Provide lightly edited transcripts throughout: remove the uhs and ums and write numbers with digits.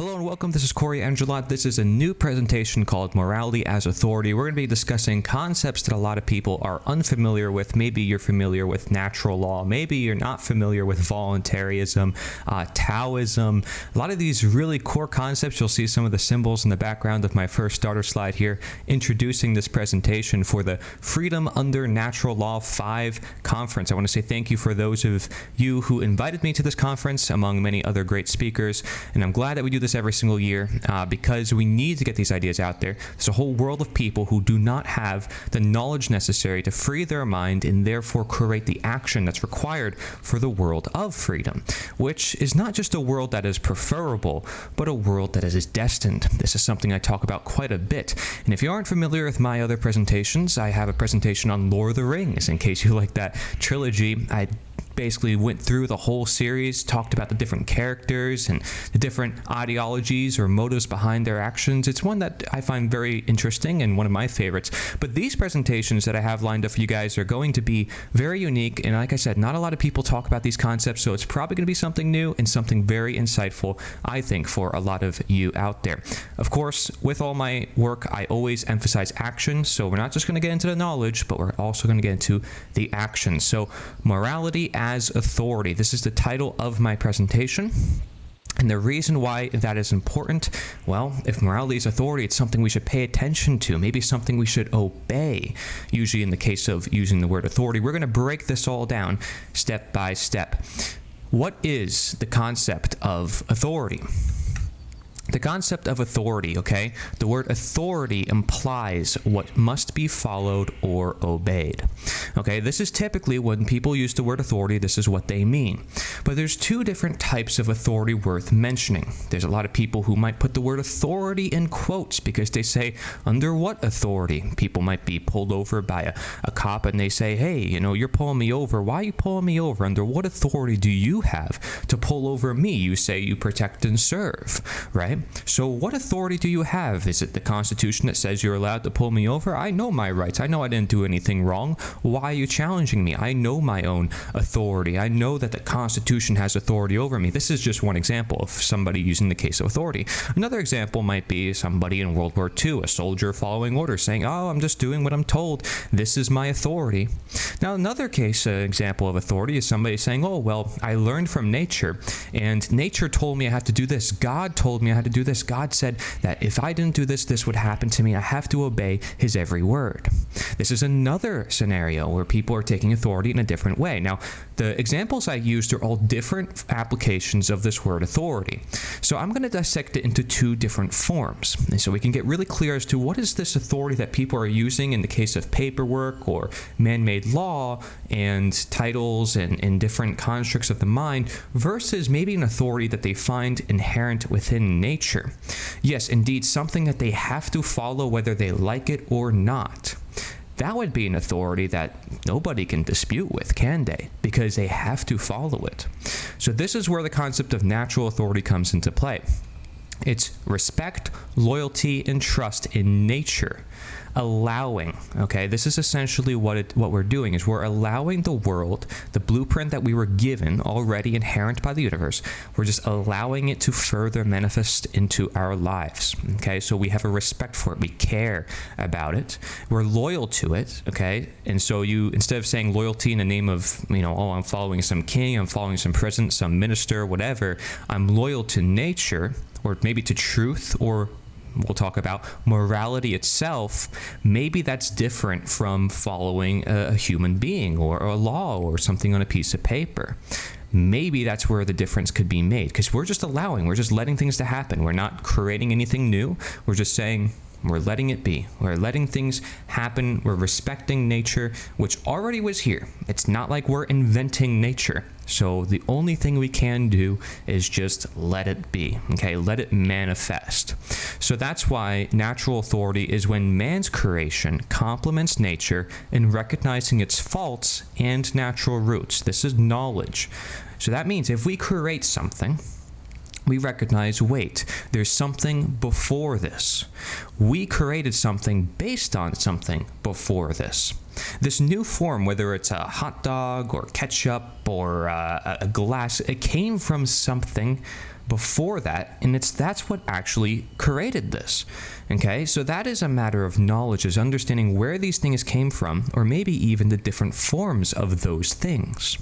Hello and welcome, this is Cory Endrulat. This is a new presentation called Morality as Authority. We're going to be discussing concepts that a lot of people are unfamiliar with. Maybe you're familiar with natural law. Maybe you're not familiar with voluntarism, Taoism. A lot of these really core concepts. You'll see some of the symbols in the background of my first starter slide here, introducing this presentation for the Freedom Under Natural Law 5 conference. I want to say thank you for those of you who invited me to this conference, among many other great speakers. And I'm glad that we do this every single year because we need to get these ideas out there. There's a whole world of people who do not have the knowledge necessary to free their mind and therefore create the action that's required for the world of freedom, which is not just a world that is preferable, but a world that is destined. This is something I talk about quite a bit. And if you aren't familiar with my other presentations, I have a presentation on Lord of the Rings. In case you like that trilogy, I basically went through the whole series, talked about the different characters and the different ideologies or motives behind their actions. It's one that I find very interesting and one of my favorites. But these presentations that I have lined up for you guys are going to be very unique. And like I said, not a lot of people talk about these concepts, so it's probably going to be something new and something very insightful, I think, for a lot of you out there. Of course, with all my work, I always emphasize action. So we're not just going to get into the knowledge, but we're also going to get into the action. So morality as authority. This is the title of my presentation. And the reason why that is important, well, if morality is authority, it's something we should pay attention to, maybe something we should obey. Usually in the case of using the word authority, we're going to break this all down step by step. What is the concept of authority? The concept of authority, okay? The word authority implies what must be followed or obeyed. Okay, this is typically when people use the word authority, this is what they mean. But there's two different types of authority worth mentioning. There's a lot of people who might put the word authority in quotes because they say, under what authority? People might be pulled over by a cop and they say, hey, you know, you're pulling me over. Why are you pulling me over? Under what authority do you have to pull over me? You say you protect and serve, right? So what authority do you have? Is it the Constitution that says you're allowed to pull me over? I know my rights. I know I didn't do anything wrong. Why are you challenging me? I know my own authority. I know that the Constitution has authority over me. This is just one example of somebody using the case of authority. Another example might be somebody in World War II, a soldier following orders, saying, oh, I'm just doing what I'm told. This is my authority. Now, another case, example of authority is somebody saying, oh, well, I learned from nature, and nature told me I had to do this. God told me I had to do this. God said that if I didn't do this, this would happen to me. I have to obey his every word. This is another scenario where people are taking authority in a different way. Now, the examples I used are all different applications of this word authority. So I'm going to dissect it into two different forms. And so we can get really clear as to what is this authority that people are using in the case of paperwork or man-made law and titles and different constructs of the mind versus maybe an authority that they find inherent within nature. Yes, indeed, something that they have to follow whether they like it or not. That would be an authority that nobody can dispute with, can they? Because they have to follow it. So this is where the concept of natural authority comes into play. It's respect, loyalty, and trust in nature. Allowing, okay, this is essentially what we're doing is we're allowing the world, the blueprint that we were given already inherent by the universe, we're just allowing it to further manifest into our lives, okay? So we have a respect for it, we care about it, we're loyal to it, okay? And so you, instead of saying loyalty in the name of, you know, oh, I'm following some king, I'm following some president, some minister, whatever, I'm loyal to nature, or maybe to truth, or we'll talk about morality itself. Maybe that's different from following a human being or a law or something on a piece of paper. Maybe that's where the difference could be made because we're just allowing, we're just letting things to happen. We're not creating anything new. We're just saying, we're letting it be. We're letting things happen. We're respecting nature, which already was here. It's not like we're inventing nature. So the only thing we can do is just let it be, okay? Let it manifest. So that's why natural authority is when man's creation complements nature in recognizing its faults and natural roots. This is knowledge. So that means if we create something, we recognize, wait, there's something before this. We created something based on something before this. This new form, whether it's a hot dog or ketchup or a glass, it came from something before that, and that's what actually created this. Okay, so that is a matter of knowledge, is understanding where these things came from, or maybe even the different forms of those things.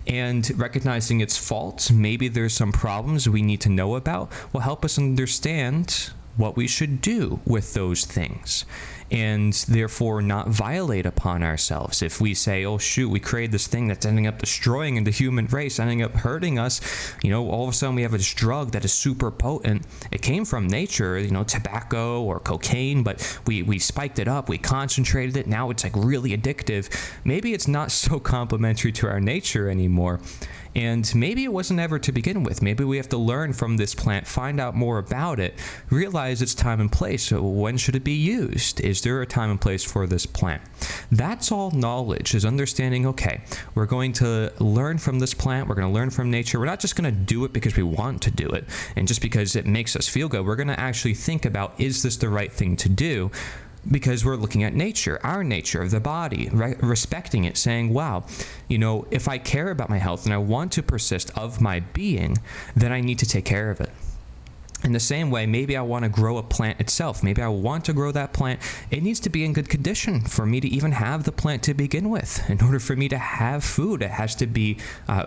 And recognizing its faults, maybe there's some problems we need to know about, will help us understand what we should do with those things, and therefore not violate upon ourselves. If we say, oh shoot, we created this thing that's ending up destroying the human race, ending up hurting us, all of a sudden we have this drug that is super potent. It came from nature, tobacco or cocaine, but we spiked it up, we concentrated it, now it's like really addictive. Maybe it's not so complementary to our nature anymore. And maybe it wasn't ever to begin with. Maybe we have to learn from this plant, find out more about it, realize its time and place. So when should it be used? Is there a time and place for this plant? That's all knowledge, is understanding, okay, we're going to learn from this plant, we're going to learn from nature. We're not just going to do it because we want to do it and just because it makes us feel good. We're going to actually think about, is this the right thing to do? Because we're looking at nature, our nature of the body, right? Respecting it, saying, wow, if I care about my health and I want to persist of my being, then I need to take care of it. In the same way, maybe I want to grow a plant itself. Maybe I want to grow that plant. It needs to be in good condition for me to even have the plant to begin with. In order for me to have food, it has to be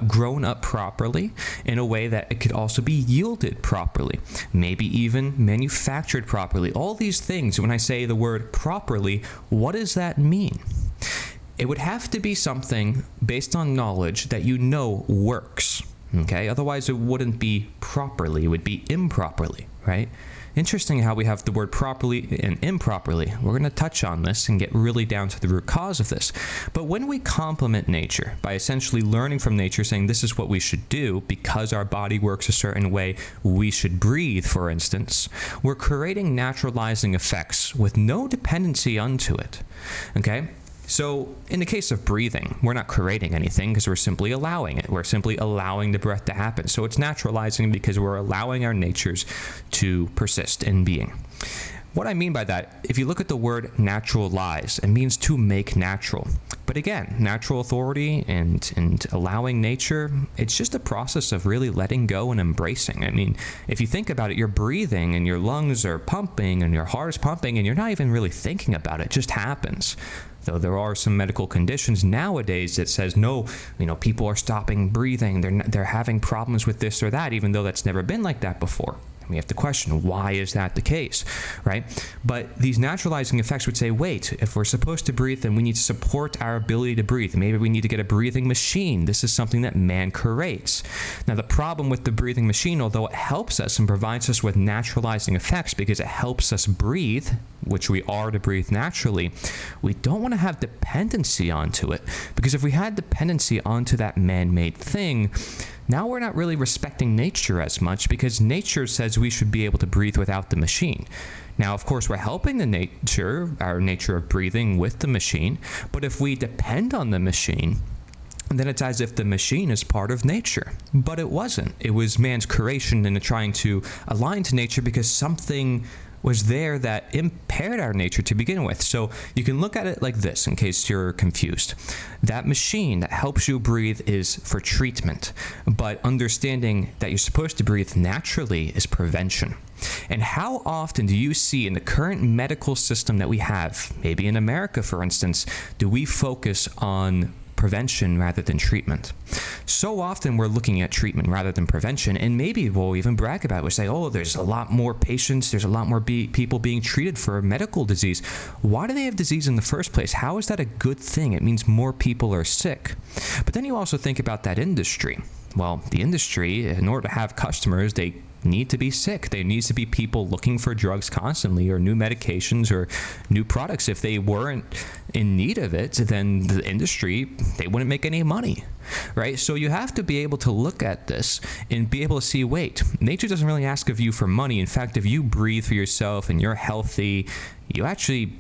grown up properly in a way that it could also be yielded properly. Maybe even manufactured properly. All these things, when I say the word properly, what does that mean? It would have to be something based on knowledge that works. Okay, otherwise it wouldn't be properly, it would be improperly, right? Interesting how we have the word properly and improperly. We're going to touch on this and get really down to the root cause of this. But when we complement nature by essentially learning from nature, saying this is what we should do because our body works a certain way, we should breathe, for instance, we're creating naturalizing effects with no dependency unto it, okay? So in the case of breathing, we're not creating anything because we're simply allowing it. We're simply allowing the breath to happen. So it's naturalizing because we're allowing our natures to persist in being. What I mean by that, if you look at the word naturalize, it means to make natural. But again, natural authority and allowing nature, it's just a process of really letting go and embracing. I mean, if you think about it, you're breathing and your lungs are pumping and your heart is pumping and you're not even really thinking about it. It just happens. Though there are some medical conditions nowadays that says, no, people are stopping breathing. They're having problems with this or that, even though that's never been like that before. We have to question, why is that the case, right? But these naturalizing effects would say, wait, if we're supposed to breathe, then we need to support our ability to breathe. Maybe we need to get a breathing machine. This is something that man creates. Now, the problem with the breathing machine, although it helps us and provides us with naturalizing effects because it helps us breathe, which we are to breathe naturally, we don't want to have dependency onto it. Because if we had dependency onto that man-made thing, now we're not really respecting nature as much because nature says we should be able to breathe without the machine. Now, of course, we're helping our nature of breathing with the machine, but if we depend on the machine, then it's as if the machine is part of nature. But it wasn't. It was man's creation and trying to align to nature because something was there that impaired our nature to begin with. So you can look at it like this in case you're confused. That machine that helps you breathe is for treatment, but understanding that you're supposed to breathe naturally is prevention. And how often do you see in the current medical system that we have, maybe in America, for instance, do we focus on prevention rather than treatment? So often we're looking at treatment rather than prevention, and maybe we'll even brag about it. We'll say, oh, there's a lot more patients, there's a lot more people being treated for a medical disease. Why do they have disease in the first place? How is that a good thing? It means more people are sick. But then you also think about that industry. Well, the industry, in order to have customers, they need to be sick. There needs to be people looking for drugs constantly or new medications or new products. If they weren't in need of it, then the industry, they wouldn't make any money, right? So you have to be able to look at this and be able to see, wait, nature doesn't really ask of you for money. In fact, if you breathe for yourself and you're healthy, you actually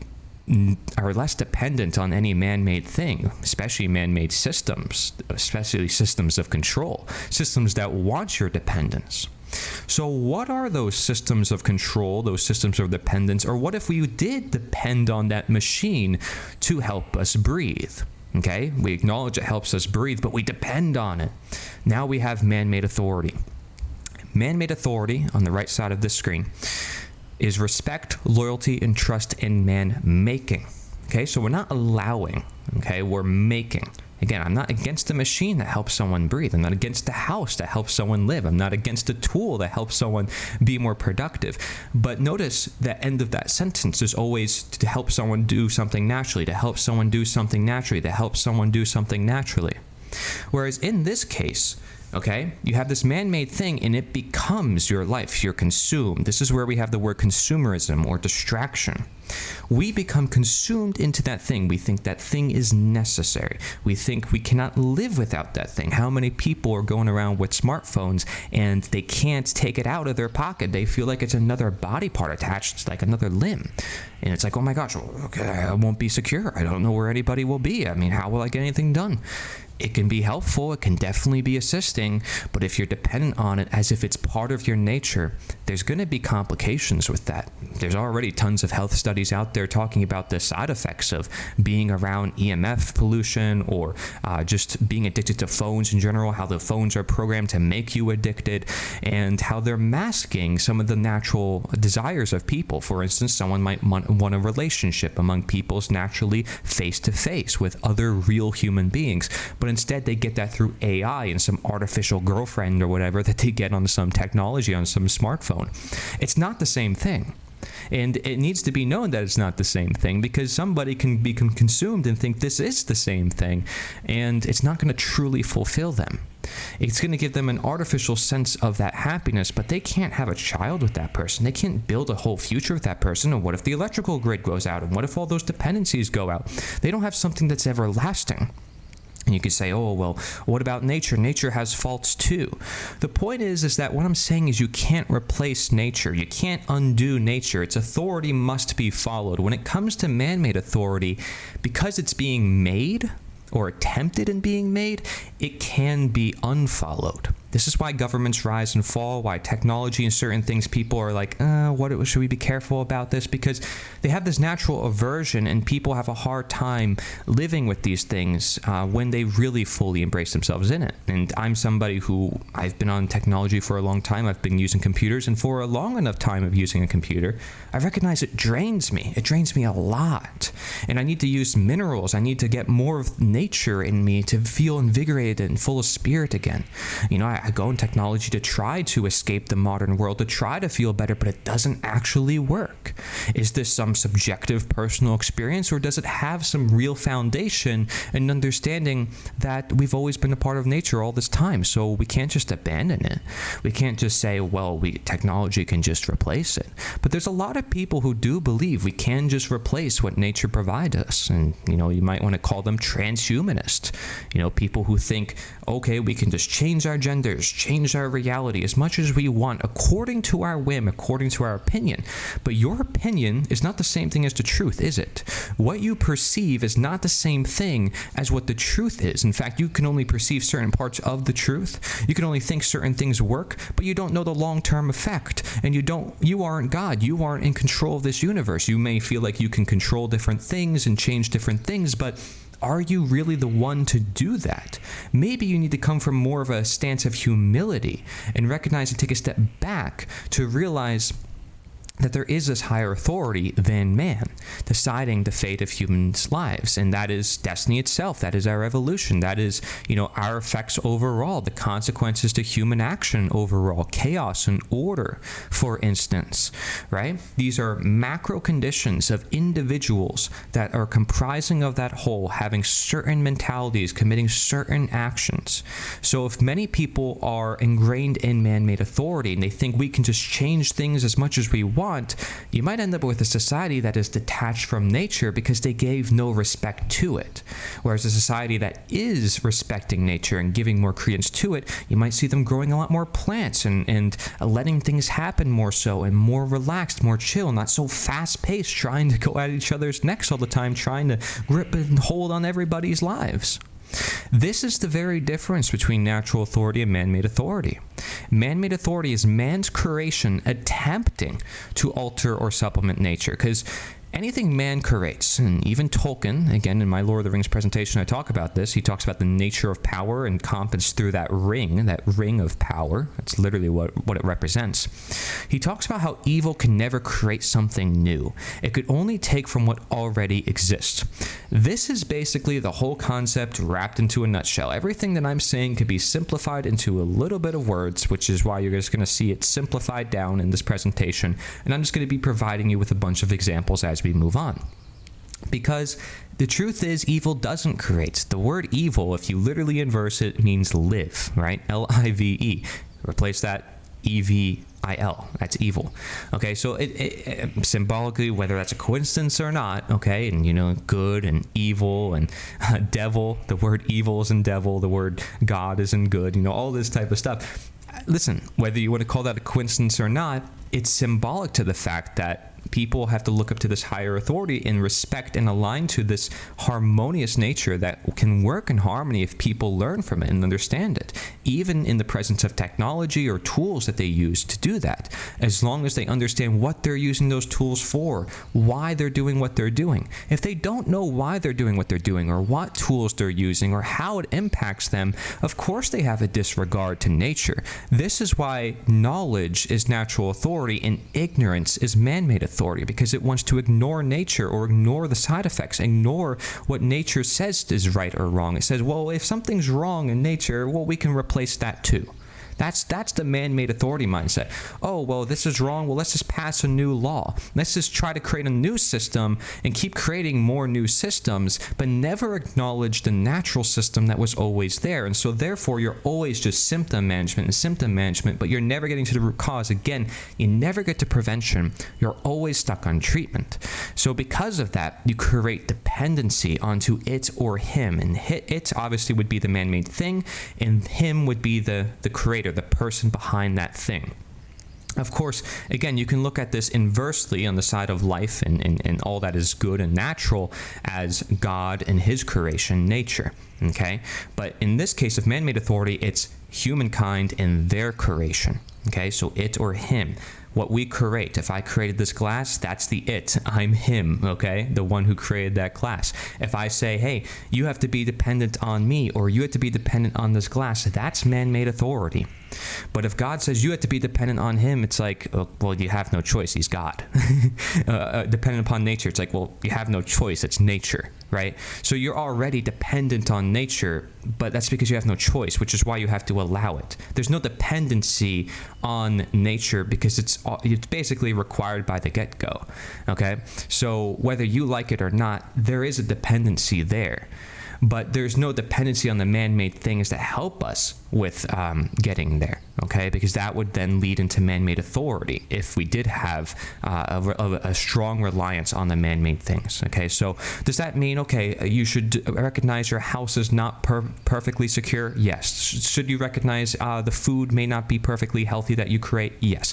are less dependent on any man-made thing, especially man-made systems, especially systems of control, systems that want your dependence. So what are those systems of control, those systems of dependence, or what if we did depend on that machine to help us breathe? Okay, we acknowledge it helps us breathe, but we depend on it. Now we have man-made authority. Man-made authority, on the right side of this screen, is respect, loyalty, and trust in man-making. Okay, so we're not allowing, okay, we're making. Again, I'm not against the machine that helps someone breathe. I'm not against the house that helps someone live. I'm not against a tool that helps someone be more productive. But notice the end of that sentence is always to help someone do something naturally, to help someone do something naturally, to help someone do something naturally. Whereas in this case, okay, you have this man-made thing and it becomes your life. You're consumed. This is where we have the word consumerism or distraction. We become consumed into that thing. We think that thing is necessary. We think we cannot live without that thing. How many people are going around with smartphones and they can't take it out of their pocket? They feel like it's another body part attached, it's like another limb. And it's like, oh my gosh, okay, I won't be secure. I don't know where anybody will be. I mean, how will I get anything done? It can be helpful, it can definitely be assisting, but if you're dependent on it as if it's part of your nature, there's going to be complications with that. There's already tons of health studies out there talking about the side effects of being around EMF pollution or just being addicted to phones in general, how the phones are programmed to make you addicted, and how they're masking some of the natural desires of people. For instance, someone might want a relationship among people's naturally face-to-face with other real human beings, but instead they get that through AI and some artificial girlfriend or whatever that they get on some technology, on some smartphone. It's not the same thing. And it needs to be known that it's not the same thing, because somebody can become consumed and think this is the same thing, and it's not going to truly fulfill them. It's going to give them an artificial sense of that happiness, but they can't have a child with that person. They can't build a whole future with that person. And what if the electrical grid goes out? And what if all those dependencies go out? They don't have something that's everlasting. And you could say, oh, well, what about nature? Nature has faults too. The point is that what I'm saying is you can't replace nature. You can't undo nature. Its authority must be followed. When it comes to man-made authority, because it's being made or attempted in being made, it can be unfollowed. This is why governments rise and fall, why technology and certain things, people are like, should we be careful about this? Because they have this natural aversion, and people have a hard time living with these things when they really fully embrace themselves in it. And I'm somebody who, I've been on technology for a long time. I've been using computers, and for a long enough time of using a computer, I recognize it drains me. It drains me a lot. And I need to use minerals. I need to get more of nature in me to feel invigorated and full of spirit again. You know, I go in technology to try to escape the modern world, to try to feel better, but it doesn't actually work. Is this some subjective personal experience, or does it have some real foundation and understanding that we've always been a part of nature all this time, so we can't just abandon it? We can't just say, well, technology can just replace it. But there's a lot of people who do believe we can just replace what nature provides us, and you might want to call them transhumanists. People who think, okay, we can just change our genders, change our reality as much as we want, according to our whim, according to our opinion. But your opinion is not the same thing as the truth, is it? What you perceive is not the same thing as what the truth is. In fact, you can only perceive certain parts of the truth. You can only think certain things work, but you don't know the long-term effect. And you aren't God. You aren't in control of this universe. You may feel like you can control different things and change different things, but are you really the one to do that? Maybe you need to come from more of a stance of humility and recognize and take a step back to realize that there is this higher authority than man, deciding the fate of humans' lives, and that is destiny itself. That is our evolution. That is, our effects overall, the consequences to human action overall, chaos and order, for instance, right? These are macro conditions of individuals that are comprising of that whole, having certain mentalities, committing certain actions. So if many people are ingrained in man-made authority and they think we can just change things as much as we want, you might end up with a society that is detached from nature because they gave no respect to it. Whereas a society that is respecting nature and giving more credence to it, you might see them growing a lot more plants and letting things happen more so, and more relaxed, more chill, not so fast-paced, trying to go at each other's necks all the time, trying to grip and hold on everybody's lives. This is the very difference between natural authority and man-made authority. Man-made authority is man's creation attempting to alter or supplement nature, because anything man creates, and even Tolkien, again in my Lord of the Rings presentation I talk about this, he talks about the nature of power encompassed through that ring of power. That's literally what it represents. He talks about how evil can never create something new. It could only take from what already exists. This is basically the whole concept wrapped into a nutshell. Everything that I'm saying could be simplified into a little bit of words, which is why you're just going to see it simplified down in this presentation, and I'm just going to be providing you with a bunch of examples as we move on. Because the truth is, evil doesn't create. The word evil, if you literally inverse it, means live, right? L-I-V-E. Replace that E-V-I-L. That's evil. Okay, so it symbolically, whether that's a coincidence or not, okay, and you know, good and evil and devil, the word evil is in devil, the word God is in good, you know, all this type of stuff. Listen, whether you want to call that a coincidence or not, it's symbolic to the fact that people have to look up to this higher authority and respect and align to this harmonious nature that can work in harmony if people learn from it and understand it, even in the presence of technology or tools that they use to do that, as long as they understand what they're using those tools for, why they're doing what they're doing. If they don't know why they're doing what they're doing or what tools they're using or how it impacts them, of course they have a disregard to nature. This is why knowledge is natural authority and ignorance is man-made authority, because it wants to ignore nature or ignore the side effects, ignore what nature says is right or wrong. It says, well, if something's wrong in nature, well, we can replace that too. That's the man-made authority mindset. Oh, well, this is wrong. Well, let's just pass a new law. Let's just try to create a new system and keep creating more new systems, but never acknowledge the natural system that was always there. And so therefore, you're always just symptom management, but you're never getting to the root cause. Again, you never get to prevention. You're always stuck on treatment. So because of that, you create dependency onto it or him. And it obviously would be the man-made thing, and him would be the creator, the person behind that thing. Of course, again, you can look at this inversely on the side of life and all that is good and natural as God and his creation, nature, okay? But in this case of man-made authority, it's humankind and their creation, okay? So it or him. What we create. If I created this glass, that's the it. I'm him, okay? The one who created that glass. If I say, hey, you have to be dependent on me, or you have to be dependent on this glass, that's man-made authority. But if God says you have to be dependent on him, it's like, oh, well, you have no choice. He's God. Dependent upon nature, it's like, well, you have no choice. It's nature, right? So you're already dependent on nature, but that's because you have no choice, which is why you have to allow it. There's no dependency on nature because it's basically required by the get-go, okay? So whether you like it or not, there is a dependency there. But there's no dependency on the man-made things that help us with getting there, okay? Because that would then lead into man-made authority if we did have a strong reliance on the man-made things, okay? So does that mean, okay, you should recognize your house is not perfectly secure? Yes. Should you recognize the food may not be perfectly healthy that you create? Yes.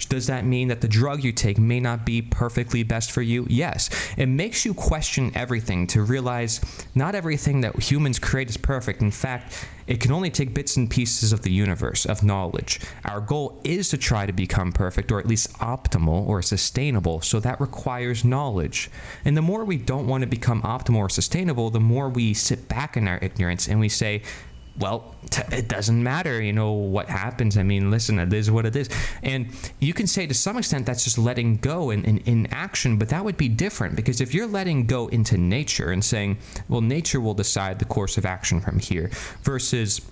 Does that mean that the drug you take may not be perfectly best for you? Yes. It makes you question everything to realize not everything that humans create is perfect. In fact, it can only take bits and pieces of the universe, of knowledge. Our goal is to try to become perfect, or at least optimal or sustainable, so that requires knowledge. And the more we don't want to become optimal or sustainable, the more we sit back in our ignorance and we say, well, it doesn't matter, you know, what happens. I mean, listen, it is what it is. And you can say to some extent that's just letting go in action, but that would be different, because if you're letting go into nature and saying, well, nature will decide the course of action from here, versus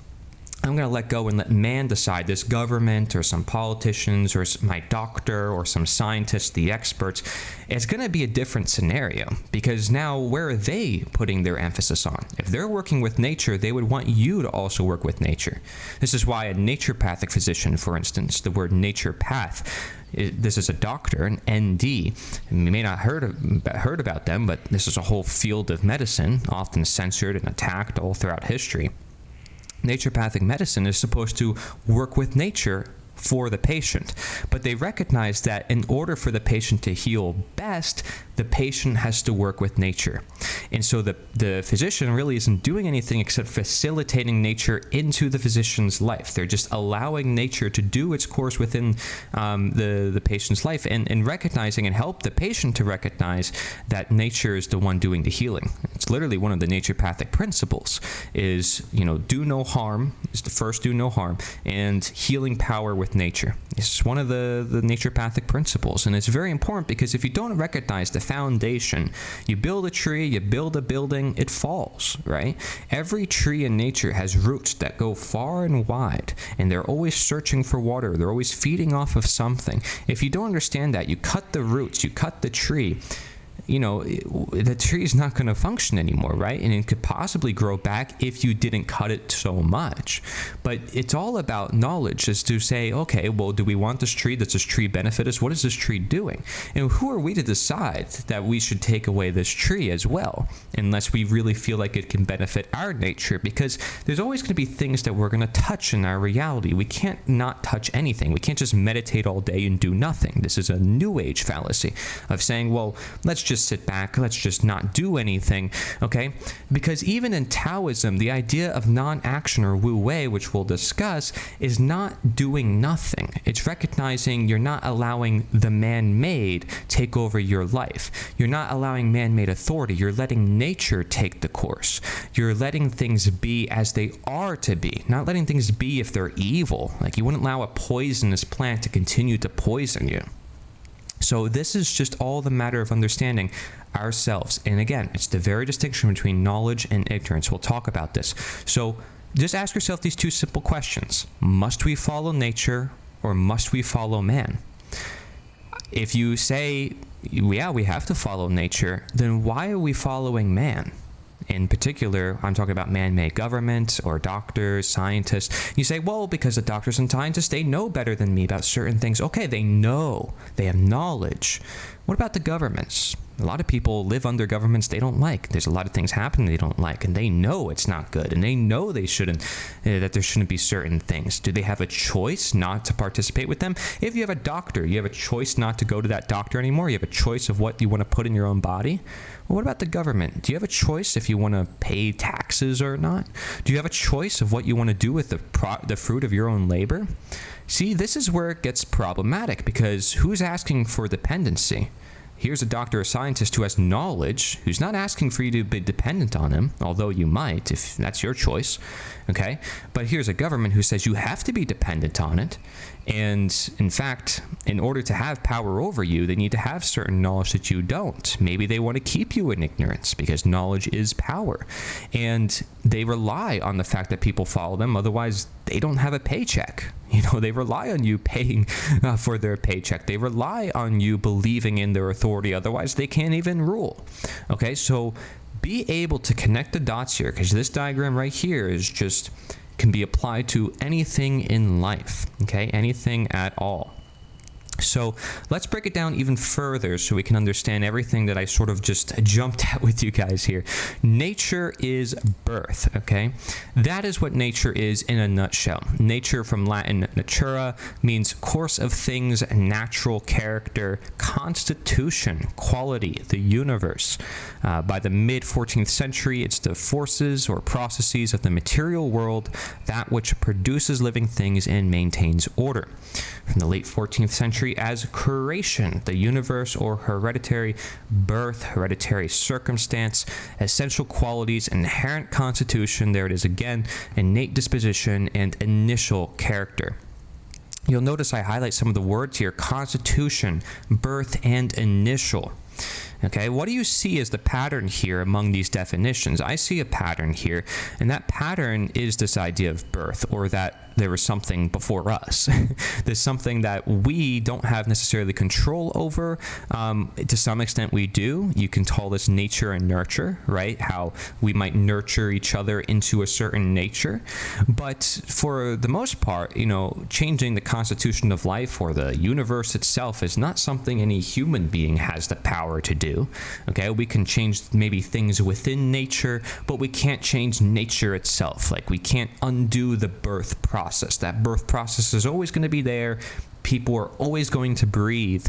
I'm going to let go and let man decide, this government or some politicians or my doctor or some scientists, the experts, it's going to be a different scenario, because now where are they putting their emphasis on? If they're working with nature, they would want you to also work with nature. This is why a naturopathic physician, for instance, the word naturopath, this is a doctor, an ND. You may not heard about them, but this is a whole field of medicine, often censored and attacked all throughout history. Naturopathic medicine is supposed to work with nature for the patient. But they recognize that in order for the patient to heal best, the patient has to work with nature. And so the physician really isn't doing anything except facilitating nature into the physician's life. They're just allowing nature to do its course within the patient's life, and recognizing and help the patient to recognize that nature is the one doing the healing. It's literally one of the naturopathic principles is, do no harm, is the first do no harm, and healing power with nature. It's one of the naturopathic principles, and it's very important because if you don't recognize the foundation, you build a tree, you build a building, it falls, right? Every tree in nature has roots that go far and wide, and they're always searching for water. They're always feeding off of something. If you don't understand that, you cut the roots, you cut the tree, the tree is not going to function anymore, right? And it could possibly grow back if you didn't cut it so much. But it's all about knowledge, is to say, okay, well, do we want this tree? Does this tree benefit us? What is this tree doing? And who are we to decide that we should take away this tree as well, unless we really feel like it can benefit our nature? Because there's always going to be things that we're going to touch in our reality. We can't not touch anything. We can't just meditate all day and do nothing. This is a new age fallacy of saying, well, let's just sit back, let's just not do anything, okay? Because even in Taoism, the idea of non-action, or Wu Wei, which we'll discuss, is not doing nothing. It's recognizing you're not allowing the man-made take over your life. You're not allowing man-made authority. You're letting nature take the course. You're letting things be as they are to be, not letting things be if they're evil. Like, you wouldn't allow a poisonous plant to continue to poison you. So this is just all the matter of understanding ourselves. And again, it's the very distinction between knowledge and ignorance. We'll talk about this. So just ask yourself these two simple questions. Must we follow nature, or must we follow man? If you say, yeah, we have to follow nature, then why are we following man? In particular, I'm talking about man-made government or doctors, scientists. You say, well, because the doctors and scientists, they know better than me about certain things. Okay, they know. They have knowledge. What about the governments? A lot of people live under governments they don't like. There's a lot of things happening they don't like, and they know it's not good, and they know they shouldn't, that there shouldn't be certain things. Do they have a choice not to participate with them? If you have a doctor, you have a choice not to go to that doctor anymore. You have a choice of what you want to put in your own body. Well, what about the government? Do you have a choice if you want to pay taxes or not? Do you have a choice of what you want to do with the fruit of your own labor? See, this is where it gets problematic, because who's asking for dependency? Here's a doctor or scientist who has knowledge, who's not asking for you to be dependent on him, although you might, if that's your choice, okay? But here's a government who says you have to be dependent on it, and in fact, in order to have power over you, they need to have certain knowledge that you don't. Maybe they want to keep you in ignorance, because knowledge is power, and they rely on the fact that people follow them, otherwise they don't have a paycheck. They rely on you paying for their paycheck. They rely on you believing in their authority. Otherwise, they can't even rule. Okay, so be able to connect the dots here, because this diagram right here is just can be applied to anything in life. Okay, anything at all. So let's break it down even further so we can understand everything that I sort of just jumped at with you guys here. Nature is birth, okay? That is what nature is in a nutshell. Nature, from Latin natura, means course of things, natural character, constitution, quality, the universe. By the mid-14th century, it's the forces or processes of the material world, that which produces living things and maintains order. From the late 14th century, as creation, the universe, or hereditary birth, hereditary circumstance, essential qualities, inherent constitution, there it is again, innate disposition, and initial character. You'll notice I highlight some of the words here: constitution, birth, and initial. Okay, what do you see as the pattern here among these definitions? I see a pattern here, and that pattern is this idea of birth, or that there was something before us. There's something that we don't have necessarily control over. To some extent we do. You can call this nature and nurture, right? How we might nurture each other into a certain nature. But for the most part, changing the constitution of life or the universe itself is not something any human being has the power to do. Okay, we can change maybe things within nature, but we can't change nature itself. Like, we can't undo the birth process. process. That birth process is always going to be there. People are always going to breathe.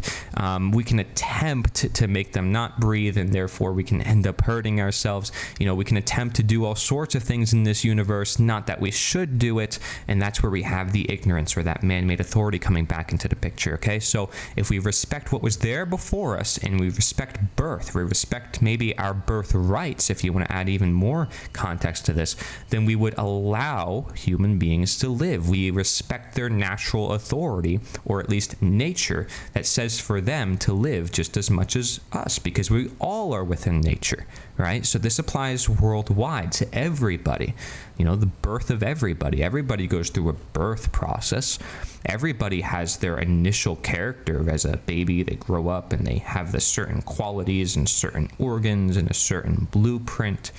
We can attempt to make them not breathe, and therefore we can end up hurting ourselves. We can attempt to do all sorts of things in this universe, not that we should do it, and that's where we have the ignorance or that man-made authority coming back into the picture, okay? So if we respect what was there before us, and we respect birth, we respect maybe our birth rights, if you want to add even more context to this, then we would allow human beings to live. We respect their natural authority, or at least nature, that says for them to live just as much as us, because we all are within nature, right? So this applies worldwide to everybody. The birth of everybody. Everybody goes through a birth process. Everybody has their initial character as a baby. They grow up and they have the certain qualities and certain organs and a certain blueprint.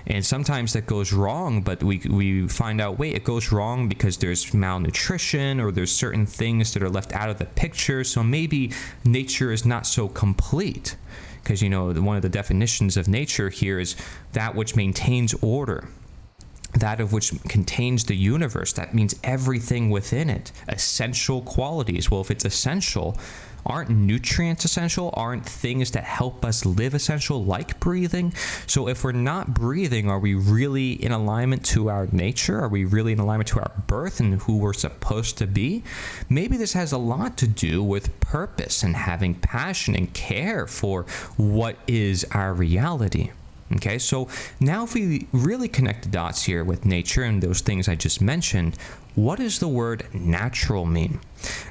And sometimes that goes wrong, but we find out, wait, it goes wrong because there's malnutrition or there's certain things that are left out of the picture. So maybe nature is not so complete. Because, one of the definitions of nature here is that which maintains order, that of which contains the universe. That means everything within it. Essential qualities. Well, if it's essential, aren't nutrients essential? Aren't things that help us live essential, like breathing? So if we're not breathing, are we really in alignment to our nature? Are we really in alignment to our birth and who we're supposed to be? Maybe this has a lot to do with purpose and having passion and care for what is our reality. Okay, so now if we really connect the dots here with nature and those things I just mentioned, what does the word natural mean?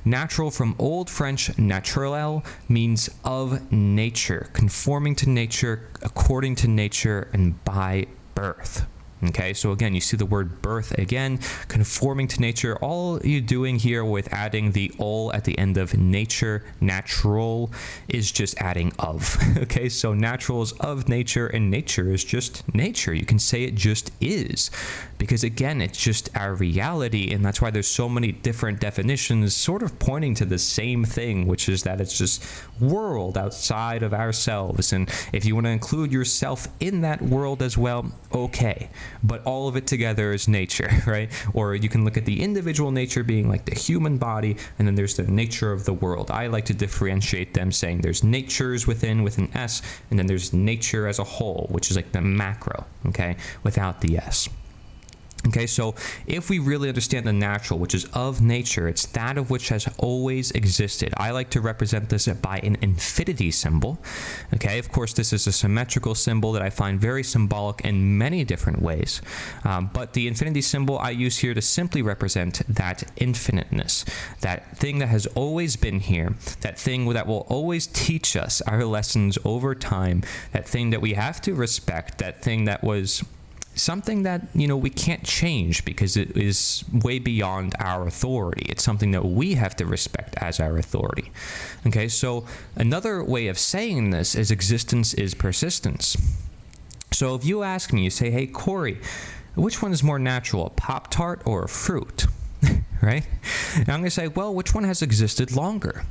Natural, from Old French naturel, means of nature, conforming to nature, according to nature, and by birth. Okay, so again, you see the word birth again, conforming to nature. All you're doing here with adding the ol at the end of nature, natural, is just adding of. Okay, so natural is of nature, and nature is just nature. You can say it just is, because again, it's just our reality, and that's why there's so many different definitions sort of pointing to the same thing, which is that it's just world outside of ourselves. And if you want to include yourself in that world as well, okay. But all of it together is nature, right? Or you can look at the individual nature being like the human body, and then there's the nature of the world. I like to differentiate them, saying there's natures with an S, and then there's nature as a whole, which is like the macro, okay, without the S. Okay, so if we really understand the natural, which is of nature, it's that of which has always existed. I like to represent this by an infinity symbol. Okay, of course, this is a symmetrical symbol that I find very symbolic in many different ways. But the infinity symbol I use here to simply represent that infiniteness, that thing that has always been here, that thing that will always teach us our lessons over time, that thing that we have to respect, that thing that was something that, we can't change because it is way beyond our authority. It's something that we have to respect as our authority. Okay, so another way of saying this is existence is persistence. So if you ask me, you say, hey, Cory, which one is more natural, a Pop-Tart or a fruit? Right? And I'm going to say, well, which one has existed longer?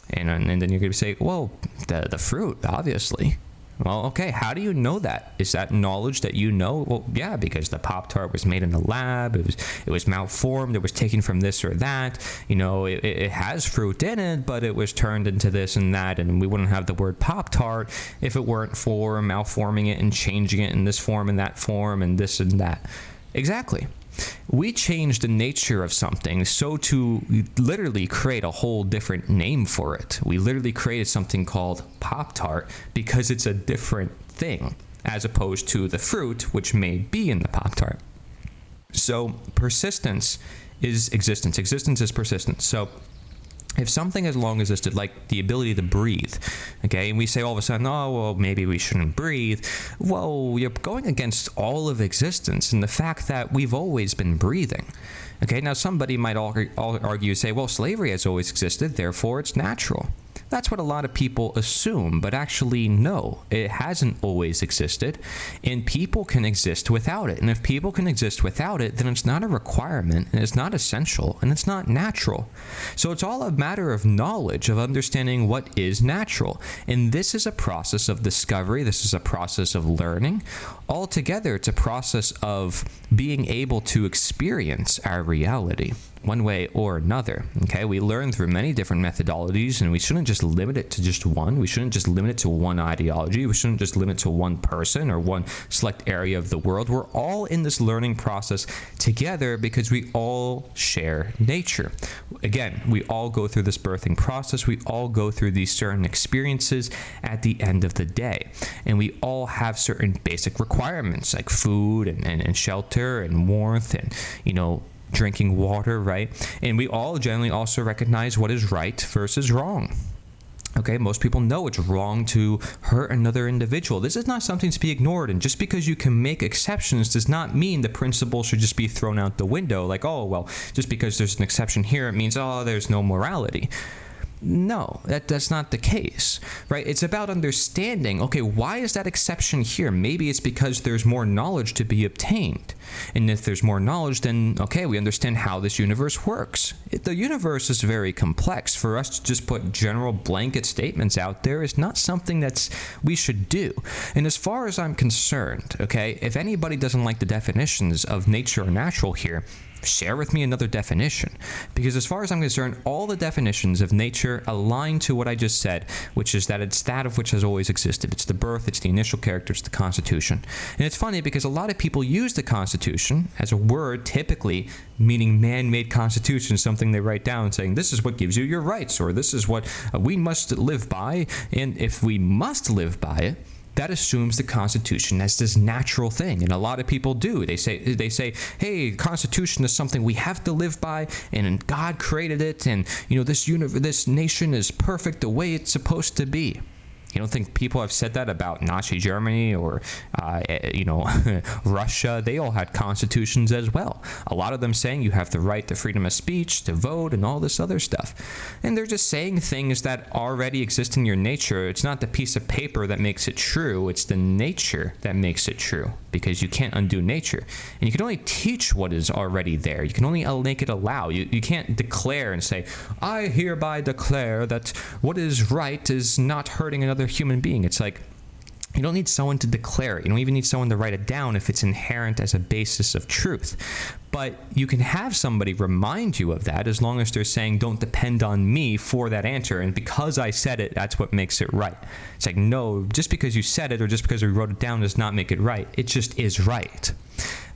And then you're going to say, well, the fruit, obviously. Well, okay, how do you know that? Is that knowledge that you know? Well, yeah, because the Pop-Tart was made in the lab, it was malformed, it was taken from this or that, it has fruit in it, but it was turned into this and that, and we wouldn't have the word Pop-Tart if it weren't for malforming it and changing it in this form and that form and this and that. Exactly. We change the nature of something so to literally create a whole different name for it. We literally created something called Pop-Tart because it's a different thing as opposed to the fruit, which may be in the Pop-Tart. So persistence is existence. Existence is persistence. So if something has long existed, like the ability to breathe, okay, and we say all of a sudden, oh, well, maybe we shouldn't breathe. Well, you're going against all of existence and the fact that we've always been breathing. Okay, now somebody might argue, say, well, slavery has always existed, therefore it's natural. That's what a lot of people assume, but actually no, it hasn't always existed, and people can exist without it. And if people can exist without it, then it's not a requirement, and it's not essential, and it's not natural. So it's all a matter of knowledge, of understanding what is natural. And this is a process of discovery. This is a process of learning. Altogether, it's a process of being able to experience our reality one way or another. Okay, we learn through many different methodologies, and we shouldn't just limit it to just one. We shouldn't just limit it to one ideology. We shouldn't just limit it to one person or one select area of the world. We're all in this learning process together because we all share nature. Again, we all go through this birthing process. We all go through these certain experiences at the end of the day, and we all have certain basic requirements like food and shelter and warmth and, drinking water, right? And we all generally also recognize what is right versus wrong. Okay, most people know it's wrong to hurt another individual. This is not something to be ignored, and just because you can make exceptions does not mean the principle should just be thrown out the window. Like, oh, well, just because there's an exception here, it means, oh, there's no morality. No, that's not the case, right? It's about understanding, okay, why is that exception here? Maybe it's because there's more knowledge to be obtained. And if there's more knowledge, then, okay, we understand how this universe works. The universe is very complex. For us to just put general blanket statements out there is not something we should do. And as far as I'm concerned, okay, if anybody doesn't like the definitions of nature or natural here, share with me another definition, because as far as I'm concerned, all the definitions of nature align to what I just said, which is that it's that of which has always existed. It's the birth, it's the initial character, it's the Constitution. And it's funny because a lot of people use the Constitution as a word, typically meaning man-made Constitution, something they write down saying this is what gives you your rights, or this is what we must live by. And if we must live by it, that assumes the Constitution as this natural thing, and a lot of people do. They say, hey, Constitution is something we have to live by, and God created it, and this nation is perfect the way it's supposed to be. You don't think people have said that about Nazi Germany or, Russia? They all had constitutions as well. A lot of them saying you have the right to freedom of speech, to vote, and all this other stuff. And they're just saying things that already exist in your nature. It's not the piece of paper that makes it true. It's the nature that makes it true, because you can't undo nature. And you can only teach what is already there. You can only make it allow. You can't declare and say, I hereby declare that what is right is not hurting another human being. It's like, you don't need someone to declare it. You don't even need someone to write it down if it's inherent as a basis of truth. But you can have somebody remind you of that, as long as they're saying, don't depend on me for that answer. And because I said it, that's what makes it right. It's like, no, just because you said it or just because we wrote it down does not make it right. It just is right.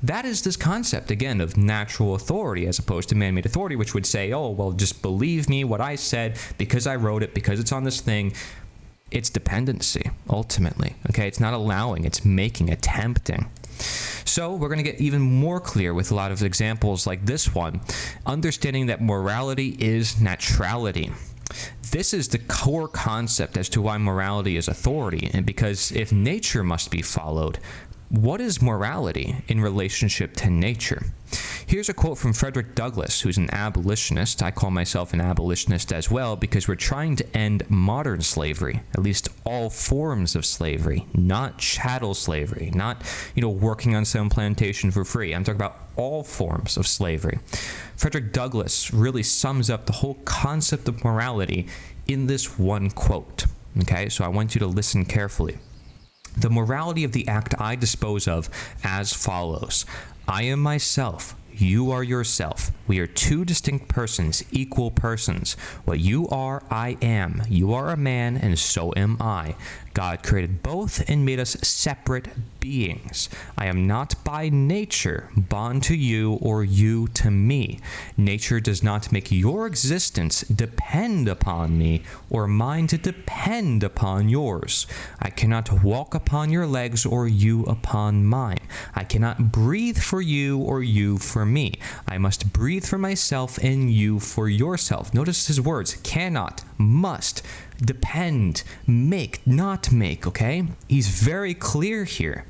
That is this concept, again, of natural authority as opposed to man-made authority, which would say, oh, well, just believe me, what I said, because I wrote it, because it's on this thing. It's dependency, ultimately. Okay, it's not allowing, it's making, attempting. So we're going to get even more clear with a lot of examples like this one, understanding that morality is naturality. This is the core concept as to why morality is authority, and because if nature must be followed, what is morality in relationship to nature? Here's a quote from Frederick Douglass, who's an abolitionist. I call myself an abolitionist as well, because we're trying to end modern slavery, at least all forms of slavery, not chattel slavery, not, working on some plantation for free. I'm talking about all forms of slavery. Frederick Douglass really sums up the whole concept of morality in this one quote. Okay, so I want you to listen carefully. The morality of the act I dispose of as follows. I am myself. You are yourself. We are two distinct persons, equal persons. What you are, I am. You are a man, and so am I. God created both and made us separate beings. I am not by nature bond to you or you to me. Nature does not make your existence depend upon me or mine to depend upon yours. I cannot walk upon your legs or you upon mine. I cannot breathe for you or you for me. I must breathe for myself and you for yourself. Notice his words, cannot, must, depend, make, not make, okay? He's very clear here.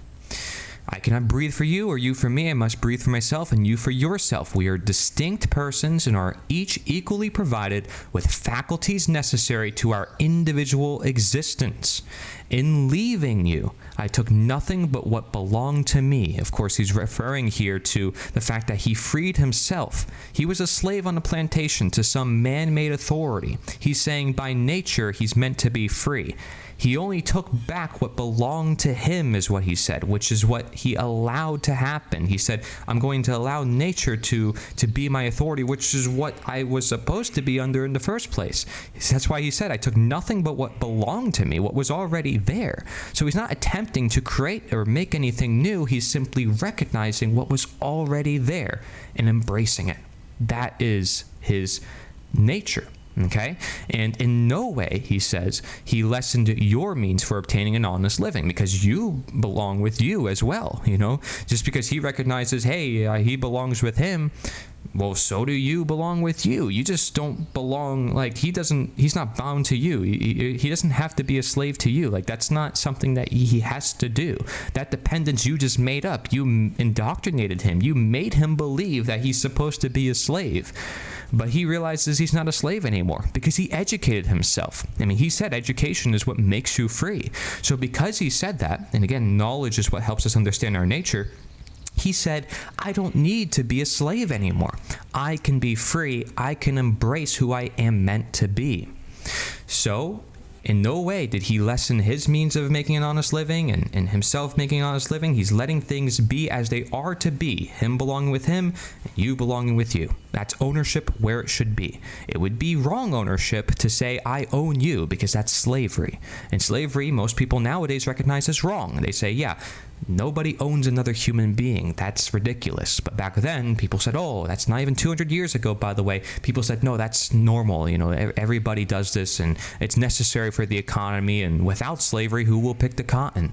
I cannot breathe for you or you for me. I must breathe for myself and you for yourself. We are distinct persons and are each equally provided with faculties necessary to our individual existence. In leaving you, I took nothing but what belonged to me. Of course, he's referring here to the fact that he freed himself. He was a slave on a plantation to some man-made authority. He's saying by nature, he's meant to be free. He only took back what belonged to him, is what he said, which is what he allowed to happen. He said, I'm going to allow nature to be my authority, which is what I was supposed to be under in the first place. That's why he said, I took nothing but what belonged to me, what was already there. So he's not attempting to create or make anything new. He's simply recognizing what was already there and embracing it. That is his nature. Okay? And in no way, he says, he lessened your means for obtaining an honest living, because you belong with you as well, you know? Just because he recognizes, hey, he belongs with him, well, so do you belong with you. You just don't belong, like, he's not bound to you. He doesn't have to be a slave to you. Like, that's not something that he has to do. That dependence you just made up. You indoctrinated him. You made him believe that he's supposed to be a slave. But he realizes he's not a slave anymore because he educated himself. I mean, he said education is what makes you free. So because he said that, and again, knowledge is what helps us understand our nature, he said, I don't need to be a slave anymore. I can be free. I can embrace who I am meant to be. So in no way did he lessen his means of making an honest living and himself making an honest living. He's letting things be as they are to be. Him belonging with him, and you belonging with you. That's ownership where it should be. It would be wrong ownership to say, I own you, because that's slavery. And slavery, most people nowadays recognize as wrong. They say, yeah, nobody owns another human being. That's ridiculous. But back then, people said, oh, that's not even 200 years ago, by the way. People said, no, that's normal. You know, everybody does this, and it's necessary for the economy. And without slavery, who will pick the cotton?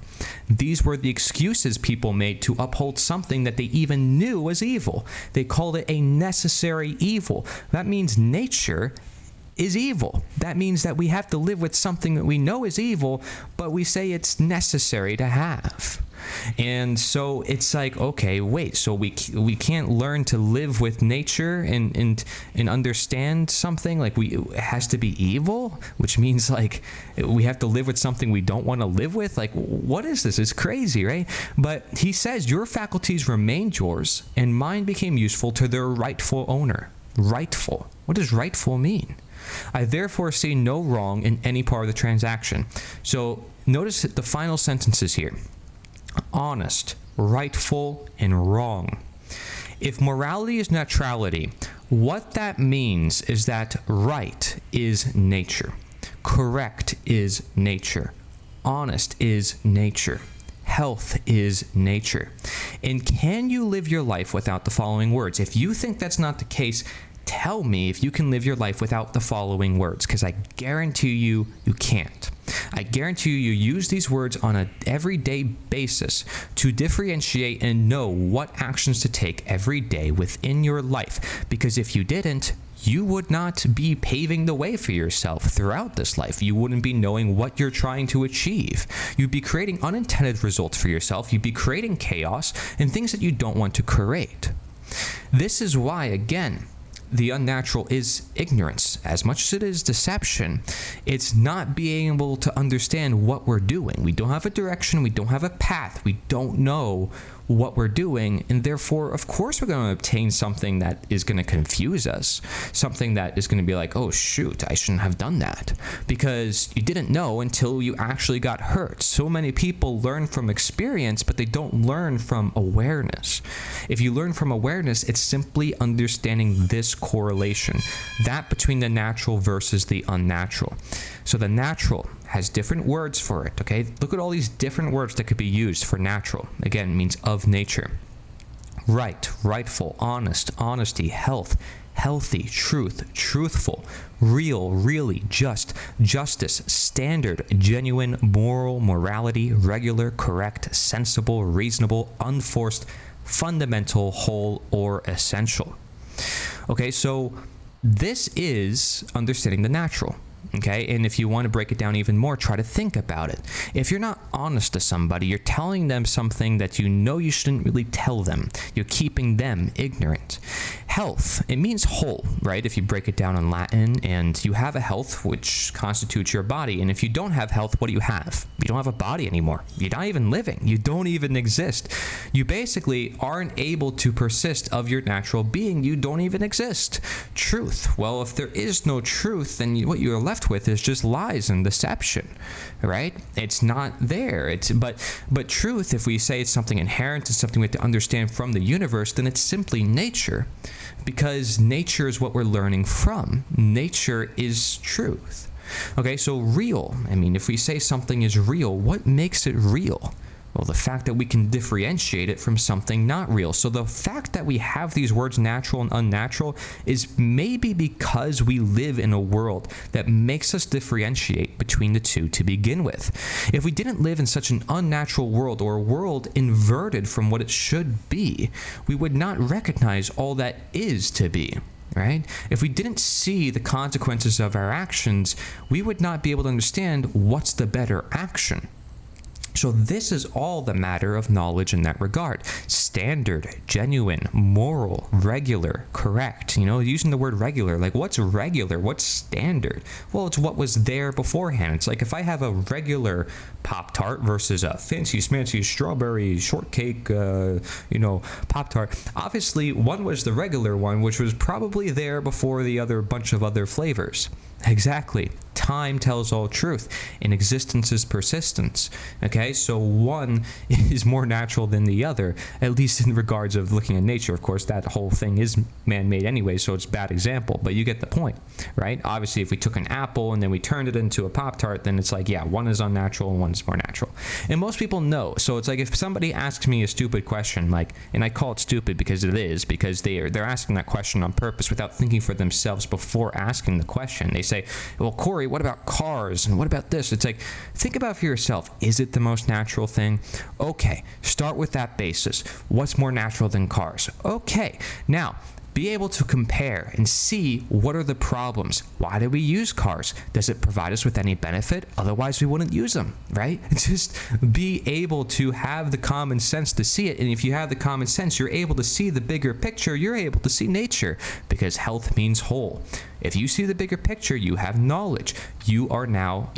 These were the excuses people made to uphold something that they even knew was evil. They called it a necessary evil. That means nature is evil. That means that we have to live with something that we know is evil, but we say it's necessary to have. And so it's like, okay, wait, so we can't learn to live with nature and understand something, like it has to be evil, which means like we have to live with something we don't want to live with. Like, what is this? It's crazy, right? But he says your faculties remained yours and mine became useful to their rightful owner. Rightful. What does rightful mean? I therefore see no wrong in any part of the transaction. So notice the final sentences here. Honest, rightful, and wrong. If morality is neutrality, what that means is that right is nature, correct is nature, honest is nature, health is nature. And can you live your life without the following words? If you think that's not the case, tell me if you can live your life without the following words, because I guarantee you, you can't. I guarantee you use these words on an everyday basis to differentiate and know what actions to take every day within your life. Because if you didn't, you would not be paving the way for yourself throughout this life. You wouldn't be knowing what you're trying to achieve. You'd be creating unintended results for yourself. You'd be creating chaos and things that you don't want to create. This is why, again, the unnatural is ignorance. As much as it is deception, it's not being able to understand what we're doing. We don't have a direction. We don't have a path. We don't know what we're doing, and therefore, of course, we're going to obtain something that is going to confuse us, something that is going to be like, oh shoot, I shouldn't have done that, because you didn't know until you actually got hurt. So many people learn from experience, but they don't learn from awareness. If you learn from awareness, it's simply understanding this correlation, that between the natural versus the unnatural. So the natural has different words for it, okay? Look at all these different words that could be used for natural. Again, it means of nature. Right, rightful, honest, honesty, health, healthy, truth, truthful, real, really, just, justice, standard, genuine, moral, morality, regular, correct, sensible, reasonable, unforced, fundamental, whole, or essential. Okay, so this is understanding the natural. Okay, and if you want to break it down even more, try to think about it. If you're not honest to somebody, you're telling them something that you know you shouldn't really tell them. You're keeping them ignorant. Health, it means whole, right? If you break it down in Latin, and you have a health which constitutes your body. And if you don't have health, what do you have? You don't have a body anymore. You're not even living. You don't even exist. You basically aren't able to persist of your natural being. You don't even exist. Truth. Well, if there is no truth, then what you're left with is just lies and deception, right? It's not there. But truth, if we say it's something inherent, it's something we have to understand from the universe, then it's simply nature, because nature is what we're learning from. Nature is truth. Okay, so real. I mean, if we say something is real, what makes it real? Well, the fact that we can differentiate it from something not real. So the fact that we have these words natural and unnatural is maybe because we live in a world that makes us differentiate between the two to begin with. If we didn't live in such an unnatural world, or a world inverted from what it should be, we would not recognize all that is to be. Right? If we didn't see the consequences of our actions, we would not be able to understand what's the better action. So this is all the matter of knowledge in that regard. Standard, genuine, moral, regular, correct. Using the word regular, like what's regular? What's standard? Well, it's what was there beforehand. It's like if I have a regular Pop-Tart versus a fancy smancy strawberry shortcake, Pop-Tart. Obviously, one was the regular one, which was probably there before the other bunch of other flavors. Exactly. Time tells all truth, and existence is persistence. Okay, so one is more natural than the other, at least in regards of looking at nature. Of course, that whole thing is man-made anyway, so it's a bad example, but you get the point, right? Obviously, if we took an apple and then we turned it into a Pop-Tart, then it's like, yeah, one is unnatural and one's more natural. And most people know. So it's like if somebody asks me a stupid question, and I call it stupid because it is, because they're asking that question on purpose without thinking for themselves before asking the question. They say, well, Cory, what about cars? And what about this? It's like, think about for yourself. Is it the most natural thing? Okay, start with that basis. What's more natural than cars? Okay, now, be able to compare and see what are the problems. Why do we use cars? Does it provide us with any benefit? Otherwise, we wouldn't use them, right? Just be able to have the common sense to see it. And if you have the common sense, you're able to see the bigger picture. You're able to see nature, because health means whole. If you see the bigger picture, you have knowledge. You are now,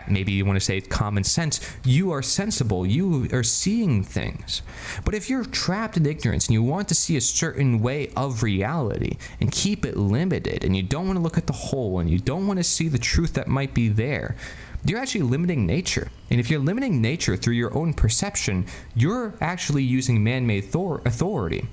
maybe you want to say common sense. You are sensible. You are seeing things. But if you're trapped in ignorance and you want to see a certain way of reality and keep it limited, and you don't want to look at the whole, and you don't want to see the truth that might be there, you're actually limiting nature. And if you're limiting nature through your own perception, you're actually using man-made authority